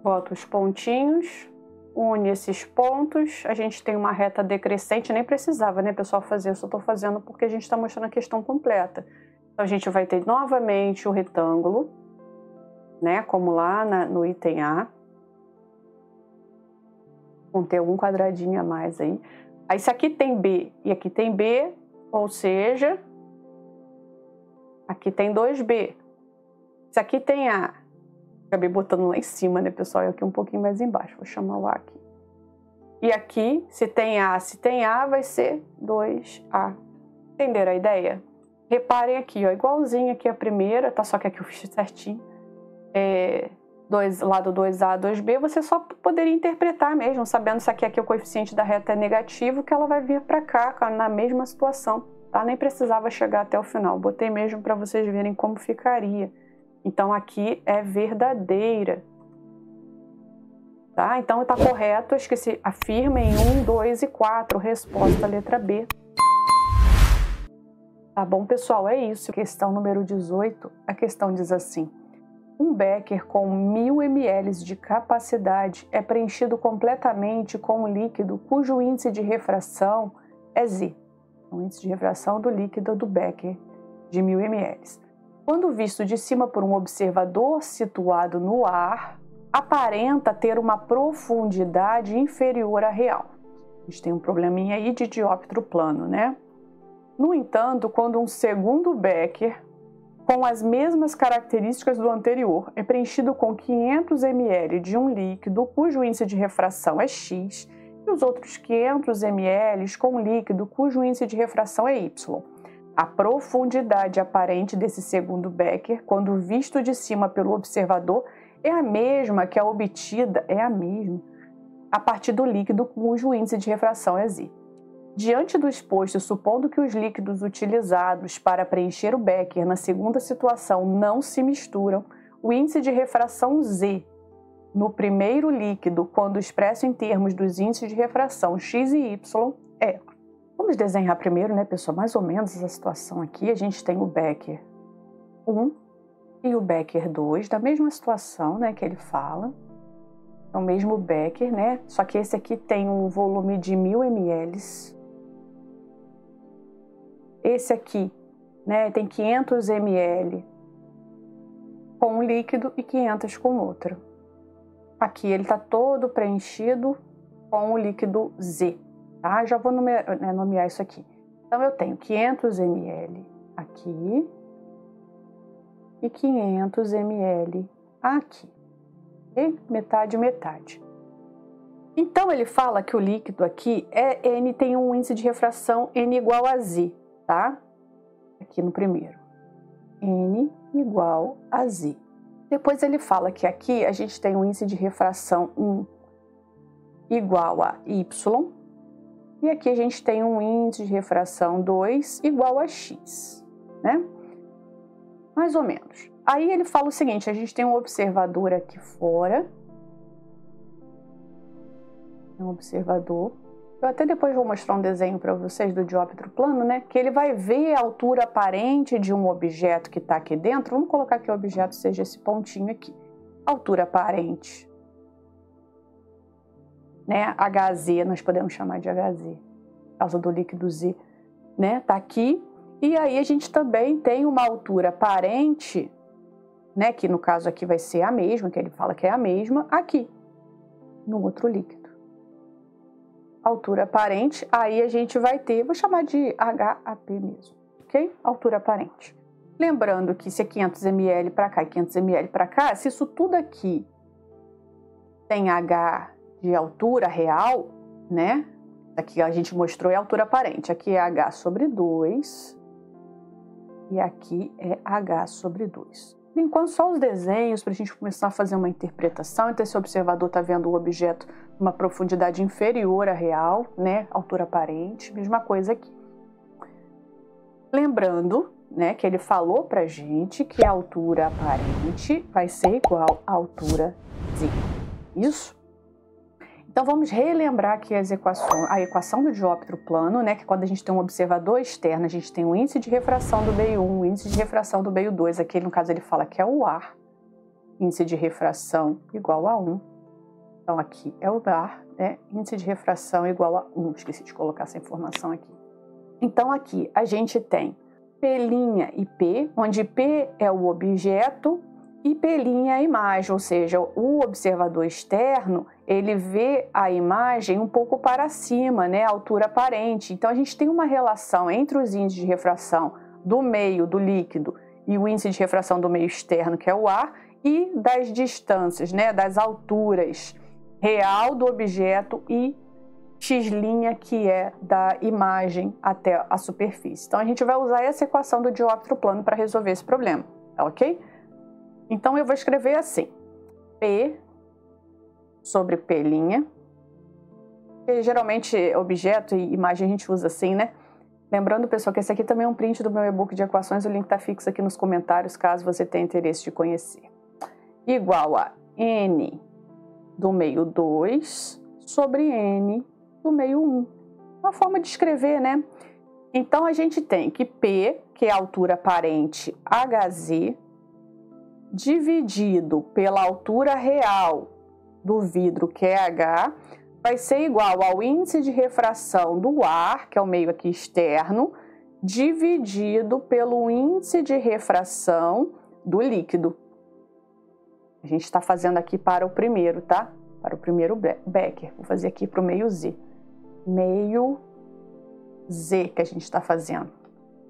Boto os pontinhos, une esses pontos, a gente tem uma reta decrescente, nem precisava, né, pessoal, fazer, eu só estou fazendo porque a gente está mostrando a questão completa. Então, a gente vai ter novamente o retângulo, né, como lá no item A. Vamos ter um quadradinho a mais aí. Aí, se aqui tem B e aqui tem B, ou seja, aqui tem 2B. Se aqui tem A, acabei botando lá em cima, né, pessoal? E aqui um pouquinho mais embaixo, vou chamar o A aqui. E aqui, se tem A, vai ser 2A. Entenderam a ideia? Reparem aqui, ó, igualzinho aqui a primeira, tá? Só que aqui eu fiz certinho. Lado 2A, 2B, você só poderia interpretar mesmo, sabendo se aqui o coeficiente da reta é negativo, que ela vai vir para cá, na mesma situação, tá? Nem precisava chegar até o final, botei mesmo para vocês verem como ficaria. Então, aqui é verdadeira, tá? Então, tá correto, acho que se afirma em 1, 2 e 4, resposta letra B. Tá bom, pessoal? É isso. Questão número 18, a questão diz assim: um becker com 1000 ml de capacidade é preenchido completamente com um líquido cujo índice de refração é Z. O índice de refração do líquido do becker de 1000 ml. Quando visto de cima por um observador situado no ar, aparenta ter uma profundidade inferior à real. A gente tem um probleminha aí de dióptro plano, né? No entanto, quando um segundo becker com as mesmas características do anterior, é preenchido com 500 ml de um líquido cujo índice de refração é X e os outros 500 ml com um líquido cujo índice de refração é Y. A profundidade aparente desse segundo becker, quando visto de cima pelo observador, é a mesma que a obtida, a partir do líquido cujo índice de refração é Z. Diante do exposto, supondo que os líquidos utilizados para preencher o becker na segunda situação não se misturam, o índice de refração Z no primeiro líquido, quando expresso em termos dos índices de refração X e Y, é... Vamos desenhar primeiro, né, pessoal, mais ou menos essa situação aqui. A gente tem o becker 1, E o Becker 2, da mesma situação, né, que ele fala. É o mesmo Becker, né? Só que esse aqui tem um volume de 1000 ml. Esse aqui, né, tem 500 ml com um líquido e 500 com outro. Aqui ele está todo preenchido com o líquido Z, tá? Já vou nomear isso aqui. Então eu tenho 500 ml aqui e 500 ml aqui. Okay? Metade, metade. Então ele fala que o líquido aqui N tem um índice de refração N igual a Z, tá? Aqui no primeiro. N igual a Z. Depois ele fala que aqui a gente tem um índice de refração 1 igual a Y. E aqui a gente tem um índice de refração 2 igual a X, né? Mais ou menos. Aí ele fala o seguinte, a gente tem um observador aqui fora. Um observador. Eu até depois vou mostrar um desenho para vocês do dióptro plano, né? Que ele vai ver a altura aparente de um objeto que está aqui dentro. Vamos colocar que o objeto seja esse pontinho aqui. Altura aparente. Né? HZ, nós podemos chamar de HZ. Por causa do líquido Z. Né? Tá aqui. E aí a gente também tem uma altura aparente, né? Que no caso aqui vai ser a mesma, que ele fala que é a mesma, aqui. No outro líquido. Altura aparente, aí a gente vai ter, vou chamar de HAP mesmo, ok? Altura aparente. Lembrando que se é 500 ml para cá e 500 ml para cá, se isso tudo aqui tem H de altura real, né? Aqui a gente mostrou é altura aparente, aqui é H sobre 2 e aqui é H sobre 2. Enquanto só os desenhos, para a gente começar a fazer uma interpretação, então esse observador está vendo o objeto uma profundidade inferior à real, né? Altura aparente, mesma coisa aqui. Lembrando, né, que ele falou pra gente que a altura aparente vai ser igual à altura Z. Isso? Então vamos relembrar aqui a equação do dióptro plano, né, que quando a gente tem um observador externo, a gente tem o índice de refração do meio 1, o índice de refração do meio 2, aqui no caso ele fala que é o ar, índice de refração igual a 1. Então, aqui é o ar, né? Índice de refração igual a 1. Esqueci de colocar essa informação aqui. Então, aqui a gente tem P' e P, onde P é o objeto e P' é a imagem, ou seja, o observador externo, ele vê a imagem um pouco para cima, né? A altura aparente. Então, a gente tem uma relação entre os índices de refração do meio, do líquido, e o índice de refração do meio externo, que é o ar, e das distâncias, né? Das alturas real do objeto e x', que é da imagem até a superfície. Então, a gente vai usar essa equação do dióptro plano para resolver esse problema, tá ok? Então, eu vou escrever assim, P sobre P', que geralmente objeto e imagem a gente usa assim, né? Lembrando, pessoal, que esse aqui também é um print do meu e-book de equações, o link está fixo aqui nos comentários, caso você tenha interesse de conhecer. Igual a N do meio 2 sobre N do meio 1. Uma forma de escrever, né? Então, a gente tem que P, que é a altura aparente HZ, dividido pela altura real do vidro, que é H, vai ser igual ao índice de refração do ar, que é o meio aqui externo, dividido pelo índice de refração do líquido. A gente está fazendo aqui para o primeiro, tá? Para o primeiro Becker. Vou fazer aqui para o meio Z. Meio Z que a gente está fazendo.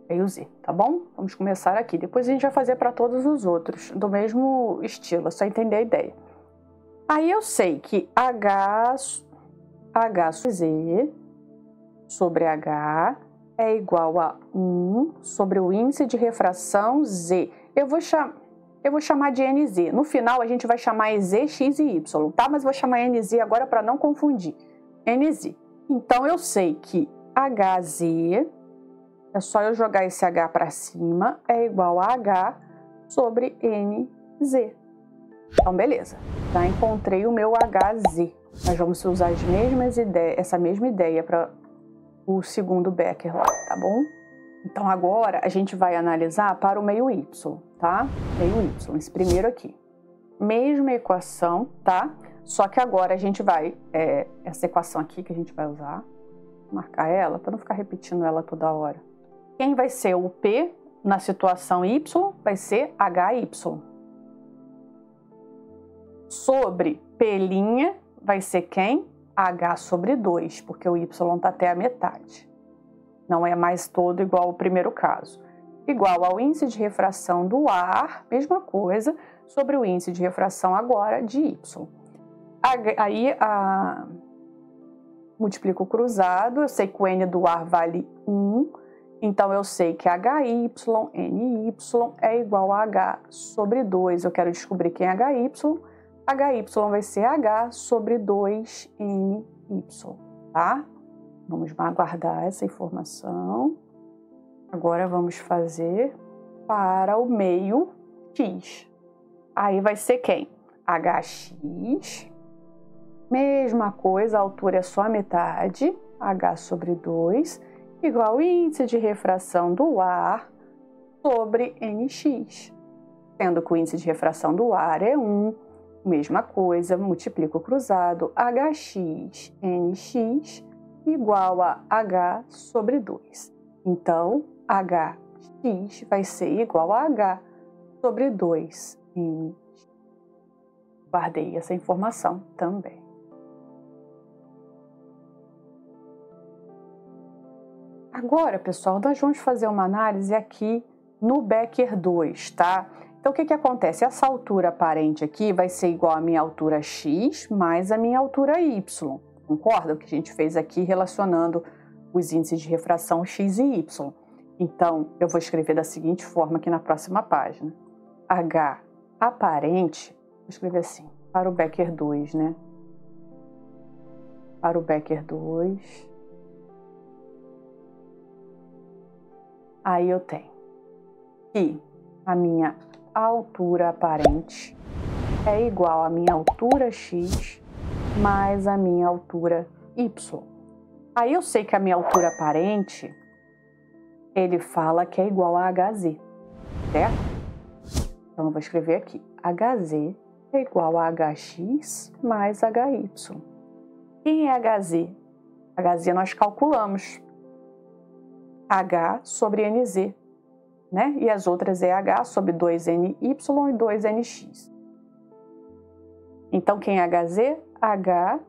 Meio Z, tá bom? Vamos começar aqui. Depois a gente vai fazer para todos os outros, do mesmo estilo, é só entender a ideia. Aí eu sei que H sobre Z sobre H é igual a 1 sobre o índice de refração Z. Eu vou chamar de NZ. No final, a gente vai chamar Z, X e Y, tá? Mas vou chamar NZ agora para não confundir. NZ. Então, eu sei que HZ, é só eu jogar esse H para cima, é igual a H sobre NZ. Então, beleza. Já encontrei o meu HZ. Nós vamos usar essa mesma ideia para o segundo Becker lá, tá bom? Então, agora a gente vai analisar para o meio Y. tá? Meio y, esse primeiro aqui. Mesma equação, tá? Só que agora a gente vai, essa equação aqui que a gente vai usar, marcar ela, para não ficar repetindo ela toda hora. Quem vai ser o P na situação y vai ser HY. Sobre P' vai ser quem? H sobre 2, porque o y está até a metade. Não é mais todo igual ao primeiro caso. Igual ao índice de refração do ar, mesma coisa, sobre o índice de refração agora de y. Aí, multiplico o cruzado, eu sei que o N do ar vale 1, então eu sei que HY, NY é igual a H sobre 2. Eu quero descobrir quem é HY. HY vai ser H sobre 2NY, tá? Vamos guardar essa informação. Agora vamos fazer para o meio X. Aí vai ser quem? HX. Mesma coisa, a altura é só a metade, H sobre 2, igual ao índice de refração do ar sobre NX. Sendo que o índice de refração do ar é 1, mesma coisa, multiplico o cruzado, HX, NX, igual a H sobre 2. Então, HX vai ser igual a H sobre 2NX. Guardei essa informação também. Agora, pessoal, nós vamos fazer uma análise aqui no Becker 2, tá? Então, o que acontece? Essa altura aparente aqui vai ser igual à minha altura x mais a minha altura y. Concorda? O que a gente fez aqui relacionando os índices de refração x e y. Então, eu vou escrever da seguinte forma aqui na próxima página. H aparente, vou escrever assim, para o Becker 2, né? Para o Becker 2. Aí eu tenho que a minha altura aparente é igual à minha altura x mais a minha altura y. Aí eu sei que a minha altura aparente, ele fala que é igual a HZ, certo? Então eu vou escrever aqui, HZ é igual a HX mais HY. Quem é HZ? HZ nós calculamos. H sobre NZ, né? E as outras é H sobre 2NY e 2NX. Então, quem é HZ? H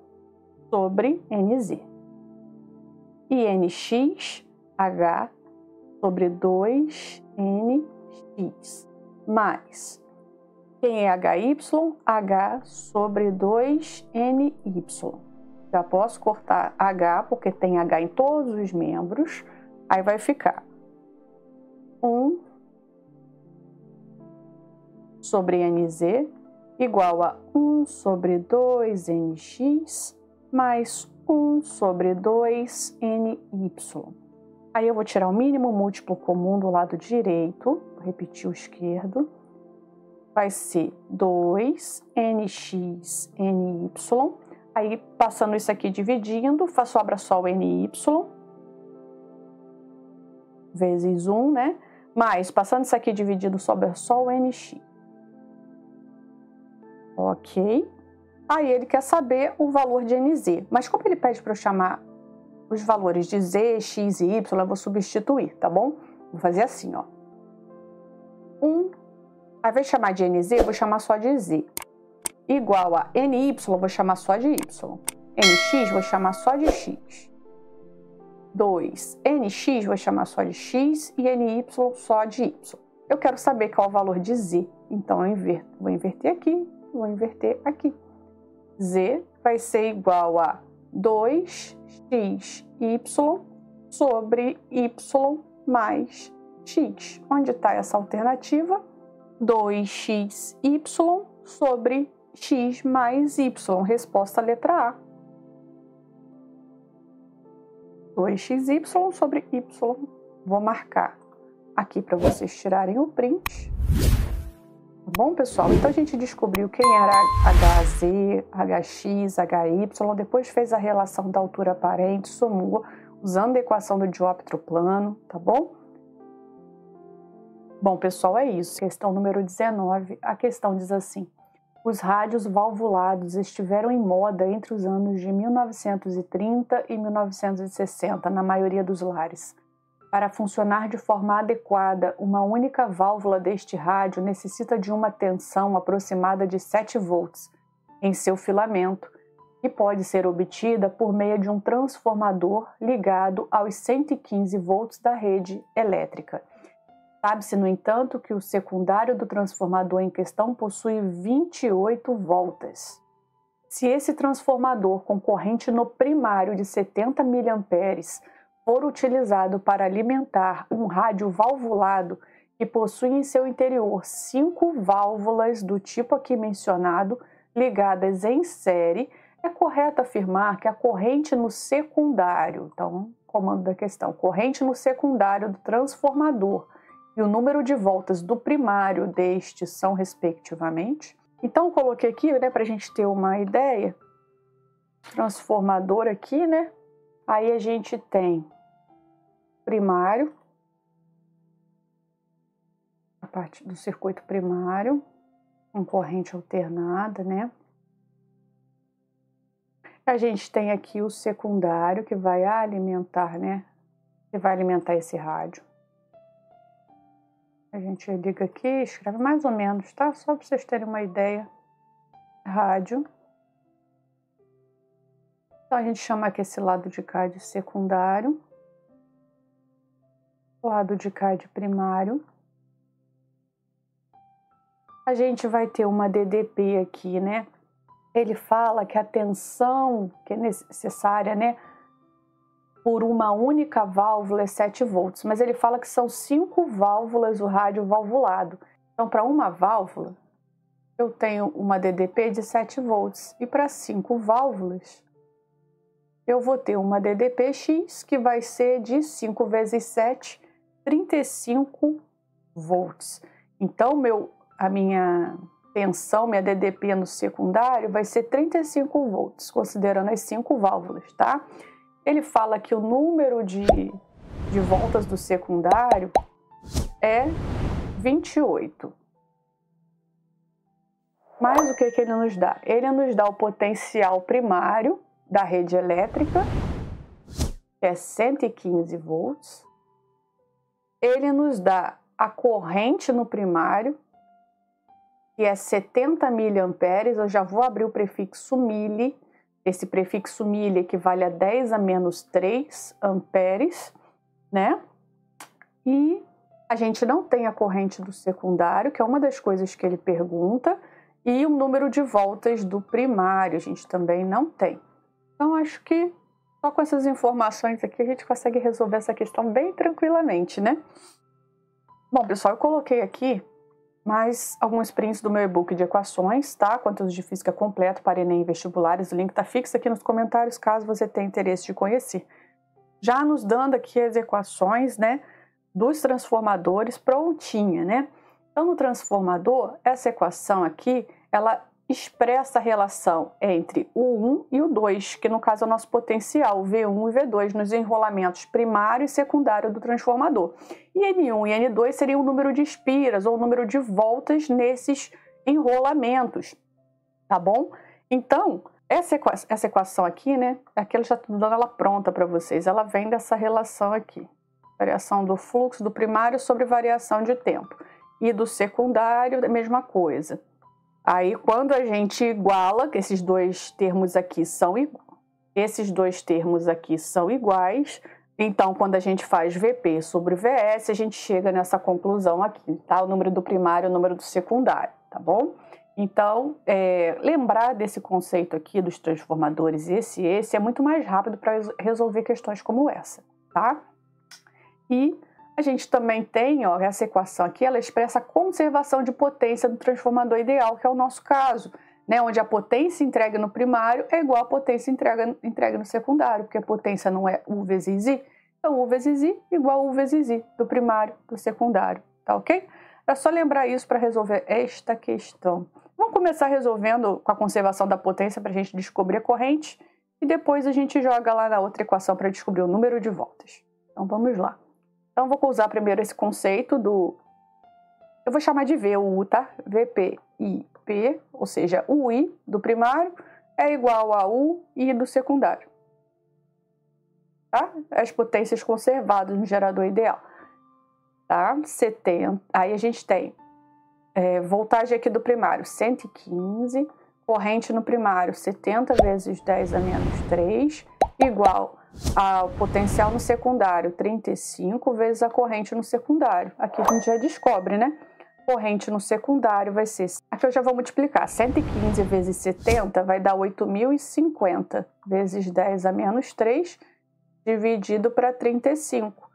sobre NZ. E NX, H sobre 2NX. Mais, quem é HY? H sobre 2NY. Já posso cortar H, porque tem H em todos os membros. Aí vai ficar 1 sobre NZ igual a 1 sobre 2NX mais 1 sobre 2NY. Aí eu vou tirar o mínimo múltiplo comum do lado direito, vou repetir o esquerdo. Vai ser 2NX, NY. Aí, passando isso aqui dividindo, sobra só o NY. Vezes 1, né? Mas, passando isso aqui dividido, sobra só o NX. Ok. Aí, ele quer saber o valor de NZ. Mas, como ele pede para eu chamar os valores de Z, X e Y, eu vou substituir, tá bom? Vou fazer assim, ó. 1, ao invés de chamar de NZ, eu vou chamar só de Z. Igual a NY, vou chamar só de Y. NX, vou chamar só de X. 2, NX vou chamar só de X e NY só de Y. Eu quero saber qual é o valor de Z, então eu inverto. Vou inverter aqui, vou inverter aqui. Z vai ser igual a 2xy sobre Y mais X. Onde está essa alternativa? 2xy sobre X mais Y. Resposta letra A. 2xy sobre y. Vou marcar aqui para vocês tirarem o print. Tá bom, pessoal? Então a gente descobriu quem era HZ, HX, HY, depois fez a relação da altura aparente, somou usando a equação do dióptro plano, tá bom? Bom, pessoal, é isso. Questão número 19. A questão diz assim: os rádios valvulados estiveram em moda entre os anos de 1930 e 1960 na maioria dos lares. Para funcionar de forma adequada, uma única válvula deste rádio necessita de uma tensão aproximada de 7 volts em seu filamento, que pode ser obtida por meio de um transformador ligado aos 115 volts da rede elétrica. Sabe-se, no entanto, que o secundário do transformador em questão possui 28 voltas. Se esse transformador com corrente no primário de 70 mA for utilizado para alimentar um rádio valvulado que possui em seu interior 5 válvulas do tipo aqui mencionado, ligadas em série, é correto afirmar que a corrente no secundário, então, comando da questão, corrente no secundário do transformador e o número de voltas do primário deste são respectivamente. Então, eu coloquei aqui, né, para a gente ter uma ideia, transformador aqui, né? Aí a gente tem primário, a parte do circuito primário, com corrente alternada, né? A gente tem aqui o secundário que vai alimentar, né? Que vai alimentar esse rádio. A gente liga aqui, escreve mais ou menos, tá? Só para vocês terem uma ideia. Rádio. Então a gente chama aqui esse lado de cá de secundário. O lado de cá de primário. A gente vai ter uma DDP aqui, né? Ele fala que a tensão que é necessária, né, por uma única válvula é 7 volts, mas ele fala que são 5 válvulas o rádio valvulado. Então, para uma válvula, eu tenho uma DDP de 7 volts, e para 5 válvulas, eu vou ter uma DDP-X, que vai ser de 5 vezes 7, 35 volts. Então, a minha tensão, minha DDP no secundário vai ser 35 volts, considerando as 5 válvulas, tá? Ele fala que o número de voltas do secundário é 28. Mas o que ele nos dá? Ele nos dá o potencial primário da rede elétrica, que é 115 volts. Ele nos dá a corrente no primário, que é 70 mA, eu já vou abrir o prefixo mili, esse prefixo mili equivale a 10 a menos 3 amperes, né? E a gente não tem a corrente do secundário, que é uma das coisas que ele pergunta, e o número de voltas do primário a gente também não tem. Então, acho que só com essas informações aqui a gente consegue resolver essa questão bem tranquilamente, né? Bom, pessoal, eu coloquei aqui mais alguns prints do meu e-book de equações, tá? Conteúdo de física completo para Enem e vestibulares. O link tá fixo aqui nos comentários, caso você tenha interesse de conhecer. Já nos dando aqui as equações, né, dos transformadores prontinha, né? Então, no transformador, essa equação aqui, ela expressa a relação entre o 1 e o 2, que no caso é o nosso potencial, V1 e V2, nos enrolamentos primário e secundário do transformador. E N1 e N2 seriam o número de espiras ou o número de voltas nesses enrolamentos, tá bom? Então, essa equação aqui, né, aqui eu já estou dando ela pronta para vocês, ela vem dessa relação aqui, variação do fluxo do primário sobre variação de tempo. E do secundário, a mesma coisa. Aí, quando a gente iguala, que esses dois termos aqui são iguais, então, quando a gente faz VP sobre VS, a gente chega nessa conclusão aqui, tá? O número do primário e o número do secundário, tá bom? Então, lembrar desse conceito aqui dos transformadores esse é muito mais rápido para resolver questões como essa, tá? E a gente também tem, ó, essa equação aqui, ela expressa a conservação de potência do transformador ideal, que é o nosso caso, né? Onde a potência entregue no primário é igual à potência entregue no secundário, porque a potência não é U vezes I, então U vezes I igual a U vezes I do primário do secundário, tá ok? É só lembrar isso para resolver esta questão. Vamos começar resolvendo com a conservação da potência para a gente descobrir a corrente e depois a gente joga lá na outra equação para descobrir o número de voltas. Então vamos lá. Então, vou usar primeiro esse conceito Eu vou chamar de V o U, tá? VPIP, ou seja, o I do primário é igual a U I do secundário. Tá? As potências conservadas no gerador ideal. Tá? 70. Aí a gente tem voltagem aqui do primário, 115. Corrente no primário, 70 vezes 10 a menos 3, igual ao potencial no secundário, 35 vezes a corrente no secundário. Aqui a gente já descobre, né? Corrente no secundário vai ser... Aqui eu já vou multiplicar. 115 vezes 70 vai dar 8.050 vezes 10 a menos 3, dividido para 35.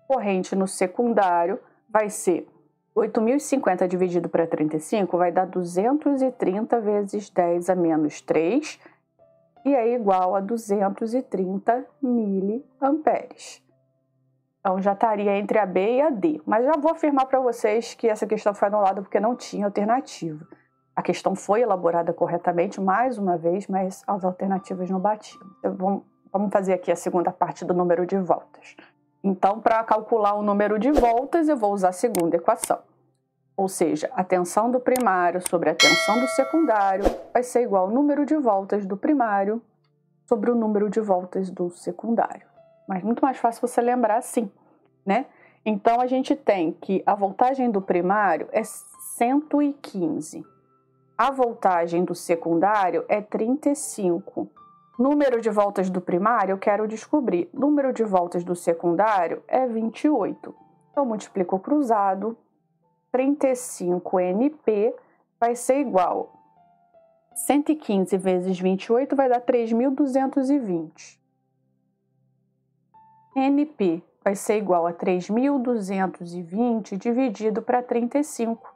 Corrente no secundário vai ser 8.050 dividido para 35 vai dar 230 vezes 10 a menos 3 e é igual a 230 miliamperes. Então já estaria entre a B e a D. Mas já vou afirmar para vocês que essa questão foi anulada porque não tinha alternativa. A questão foi elaborada corretamente mais uma vez, mas as alternativas não batiam. Então, vamos fazer aqui a segunda parte do número de voltas. Então, para calcular o número de voltas, eu vou usar a segunda equação. Ou seja, a tensão do primário sobre a tensão do secundário vai ser igual ao número de voltas do primário sobre o número de voltas do secundário. Mas muito mais fácil você lembrar assim, né? Então, a gente tem que a voltagem do primário é 115. A voltagem do secundário é 35. Número de voltas do primário eu quero descobrir. Número de voltas do secundário é 28. Então, multiplico o cruzado. 35 NP vai ser igual 115 vezes 28 vai dar 3.220. NP vai ser igual a 3.220 dividido para 35.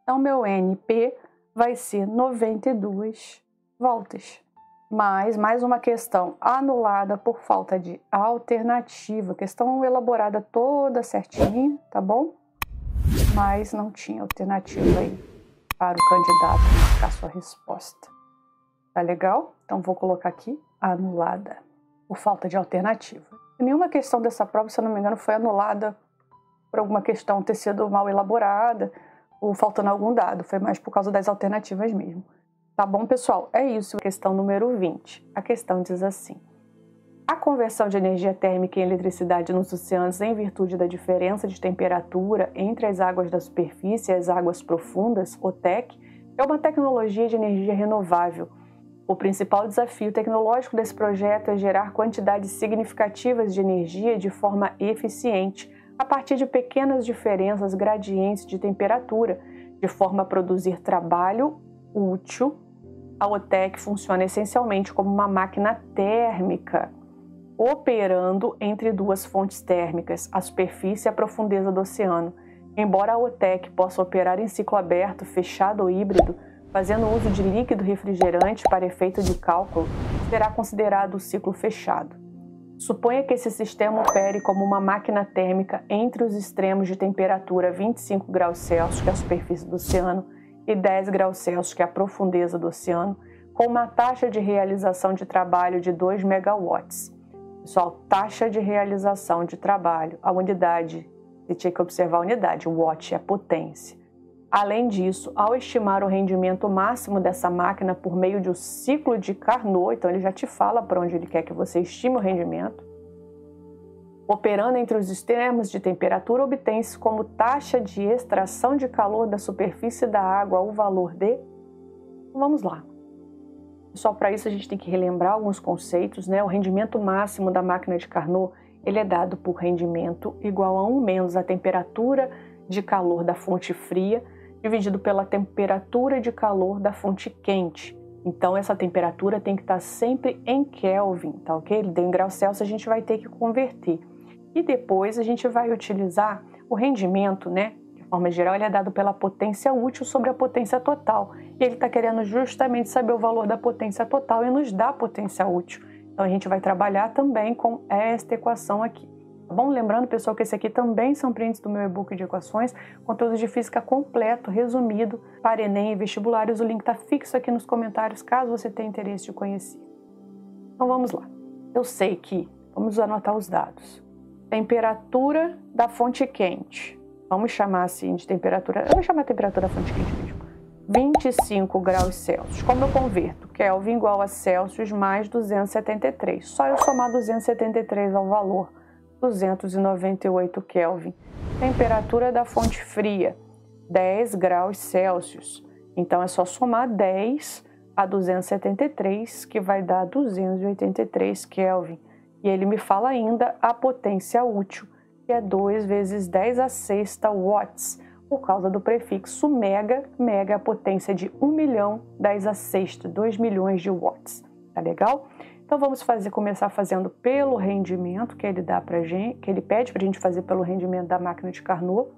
Então, meu NP vai ser 92 voltas. Mas, mais uma questão anulada por falta de alternativa. Questão elaborada toda certinha, tá bom? Mas não tinha alternativa aí para o candidato marcar sua resposta. Tá legal? Então vou colocar aqui anulada por falta de alternativa. Nenhuma questão dessa prova, se eu não me engano, foi anulada por alguma questão ter sido mal elaborada ou faltando algum dado. Foi mais por causa das alternativas mesmo. Tá bom, pessoal? É isso. Questão número 20. A questão diz assim. A conversão de energia térmica em eletricidade nos oceanos em virtude da diferença de temperatura entre as águas da superfície e as águas profundas, OTEC, é uma tecnologia de energia renovável. O principal desafio tecnológico desse projeto é gerar quantidades significativas de energia de forma eficiente, a partir de pequenas diferenças gradientes de temperatura, de forma a produzir trabalho útil. A OTEC funciona essencialmente como uma máquina térmica, operando entre duas fontes térmicas, a superfície e a profundeza do oceano. Embora a OTEC possa operar em ciclo aberto, fechado ou híbrido, fazendo uso de líquido refrigerante para efeito de cálculo, será considerado o ciclo fechado. Suponha que esse sistema opere como uma máquina térmica entre os extremos de temperatura 25 graus Celsius, que é a superfície do oceano, e 10 graus Celsius, que é a profundeza do oceano, com uma taxa de realização de trabalho de 2 megawatts. Pessoal, taxa de realização de trabalho, a unidade, você tinha que observar a unidade, o watt é a potência. Além disso, ao estimar o rendimento máximo dessa máquina por meio de um ciclo de Carnot, então ele já te fala para onde ele quer que você estime o rendimento, operando entre os extremos de temperatura, obtém-se como taxa de extração de calor da superfície da água o valor de... Vamos lá. Só para isso a gente tem que relembrar alguns conceitos, né? O rendimento máximo da máquina de Carnot, ele é dado por rendimento igual a 1 menos a temperatura de calor da fonte fria, dividido pela temperatura de calor da fonte quente. Então, essa temperatura tem que estar sempre em Kelvin, tá ok? Ele deu em graus Celsius, a gente vai ter que converter. E depois a gente vai utilizar o rendimento, né? De forma geral, ele é dado pela potência útil sobre a potência total. E ele está querendo justamente saber o valor da potência total e nos dá a potência útil. Então, a gente vai trabalhar também com esta equação aqui. Tá bom? Lembrando, pessoal, que esse aqui também são prints do meu e-book de equações, conteúdo de física completo, resumido, para Enem e vestibulares. O link está fixo aqui nos comentários, caso você tenha interesse de conhecer. Então, vamos lá. Eu sei que, vamos anotar os dados. Temperatura da fonte quente. vamos chamar assim de temperatura, eu vou chamar a temperatura da fonte quente mesmo, 25 graus Celsius. Como eu converto? Kelvin igual a Celsius mais 273. Só eu somar 273 ao valor, 298 Kelvin. Temperatura da fonte fria, 10 graus Celsius. Então é só somar 10 a 273, que vai dar 283 Kelvin. E ele me fala ainda a potência útil, que é 2 vezes 10 a sexta watts, por causa do prefixo mega. Mega é a potência de 1 milhão, 10 a sexta, 2 milhões de watts. Tá legal? Então vamos começar fazendo pelo rendimento que ele dá pra gente, que ele pede para a gente fazer pelo rendimento da máquina de Carnot.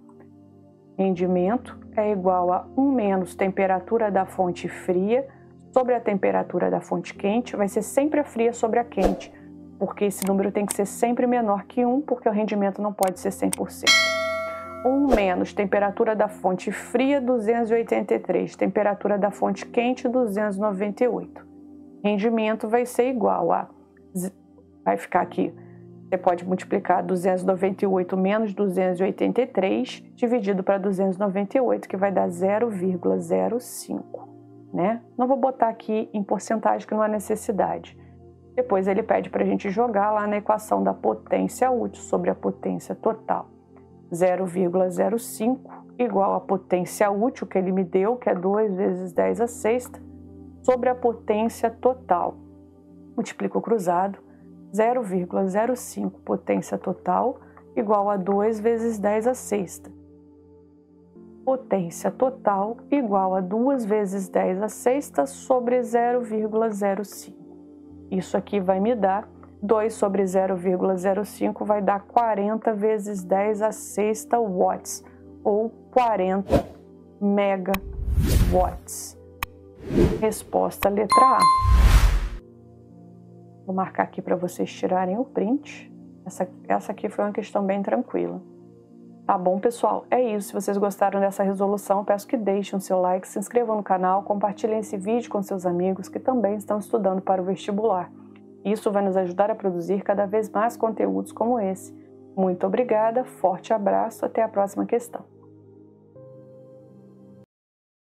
Rendimento é igual a 1 menos temperatura da fonte fria sobre a temperatura da fonte quente. Vai ser sempre a fria sobre a quente, porque esse número tem que ser sempre menor que 1, porque o rendimento não pode ser 100%. 1 menos temperatura da fonte fria, 283. Temperatura da fonte quente, 298. Rendimento vai ser igual a... Vai ficar aqui. Você pode multiplicar 298 menos 283 dividido para 298, que vai dar 0,05, né? Não vou botar aqui em porcentagem, que não há necessidade. Depois ele pede para a gente jogar lá na equação da potência útil sobre a potência total. 0,05 igual a potência útil que ele me deu, que é 2 vezes 10 a sexta, sobre a potência total. Multiplico cruzado, 0,05 potência total igual a 2 vezes 10 a sexta. Potência total igual a 2 vezes 10 a sexta sobre 0,05. Isso aqui vai me dar 2 sobre 0,05 vai dar 40 vezes 10 a sexta watts, ou 40 megawatts. Resposta letra A. Vou marcar aqui para vocês tirarem o print. Essa aqui foi uma questão bem tranquila. Tá bom, pessoal? É isso. Se vocês gostaram dessa resolução, peço que deixem o seu like, se inscrevam no canal, compartilhem esse vídeo com seus amigos que também estão estudando para o vestibular. Isso vai nos ajudar a produzir cada vez mais conteúdos como esse. Muito obrigada, forte abraço, até a próxima questão.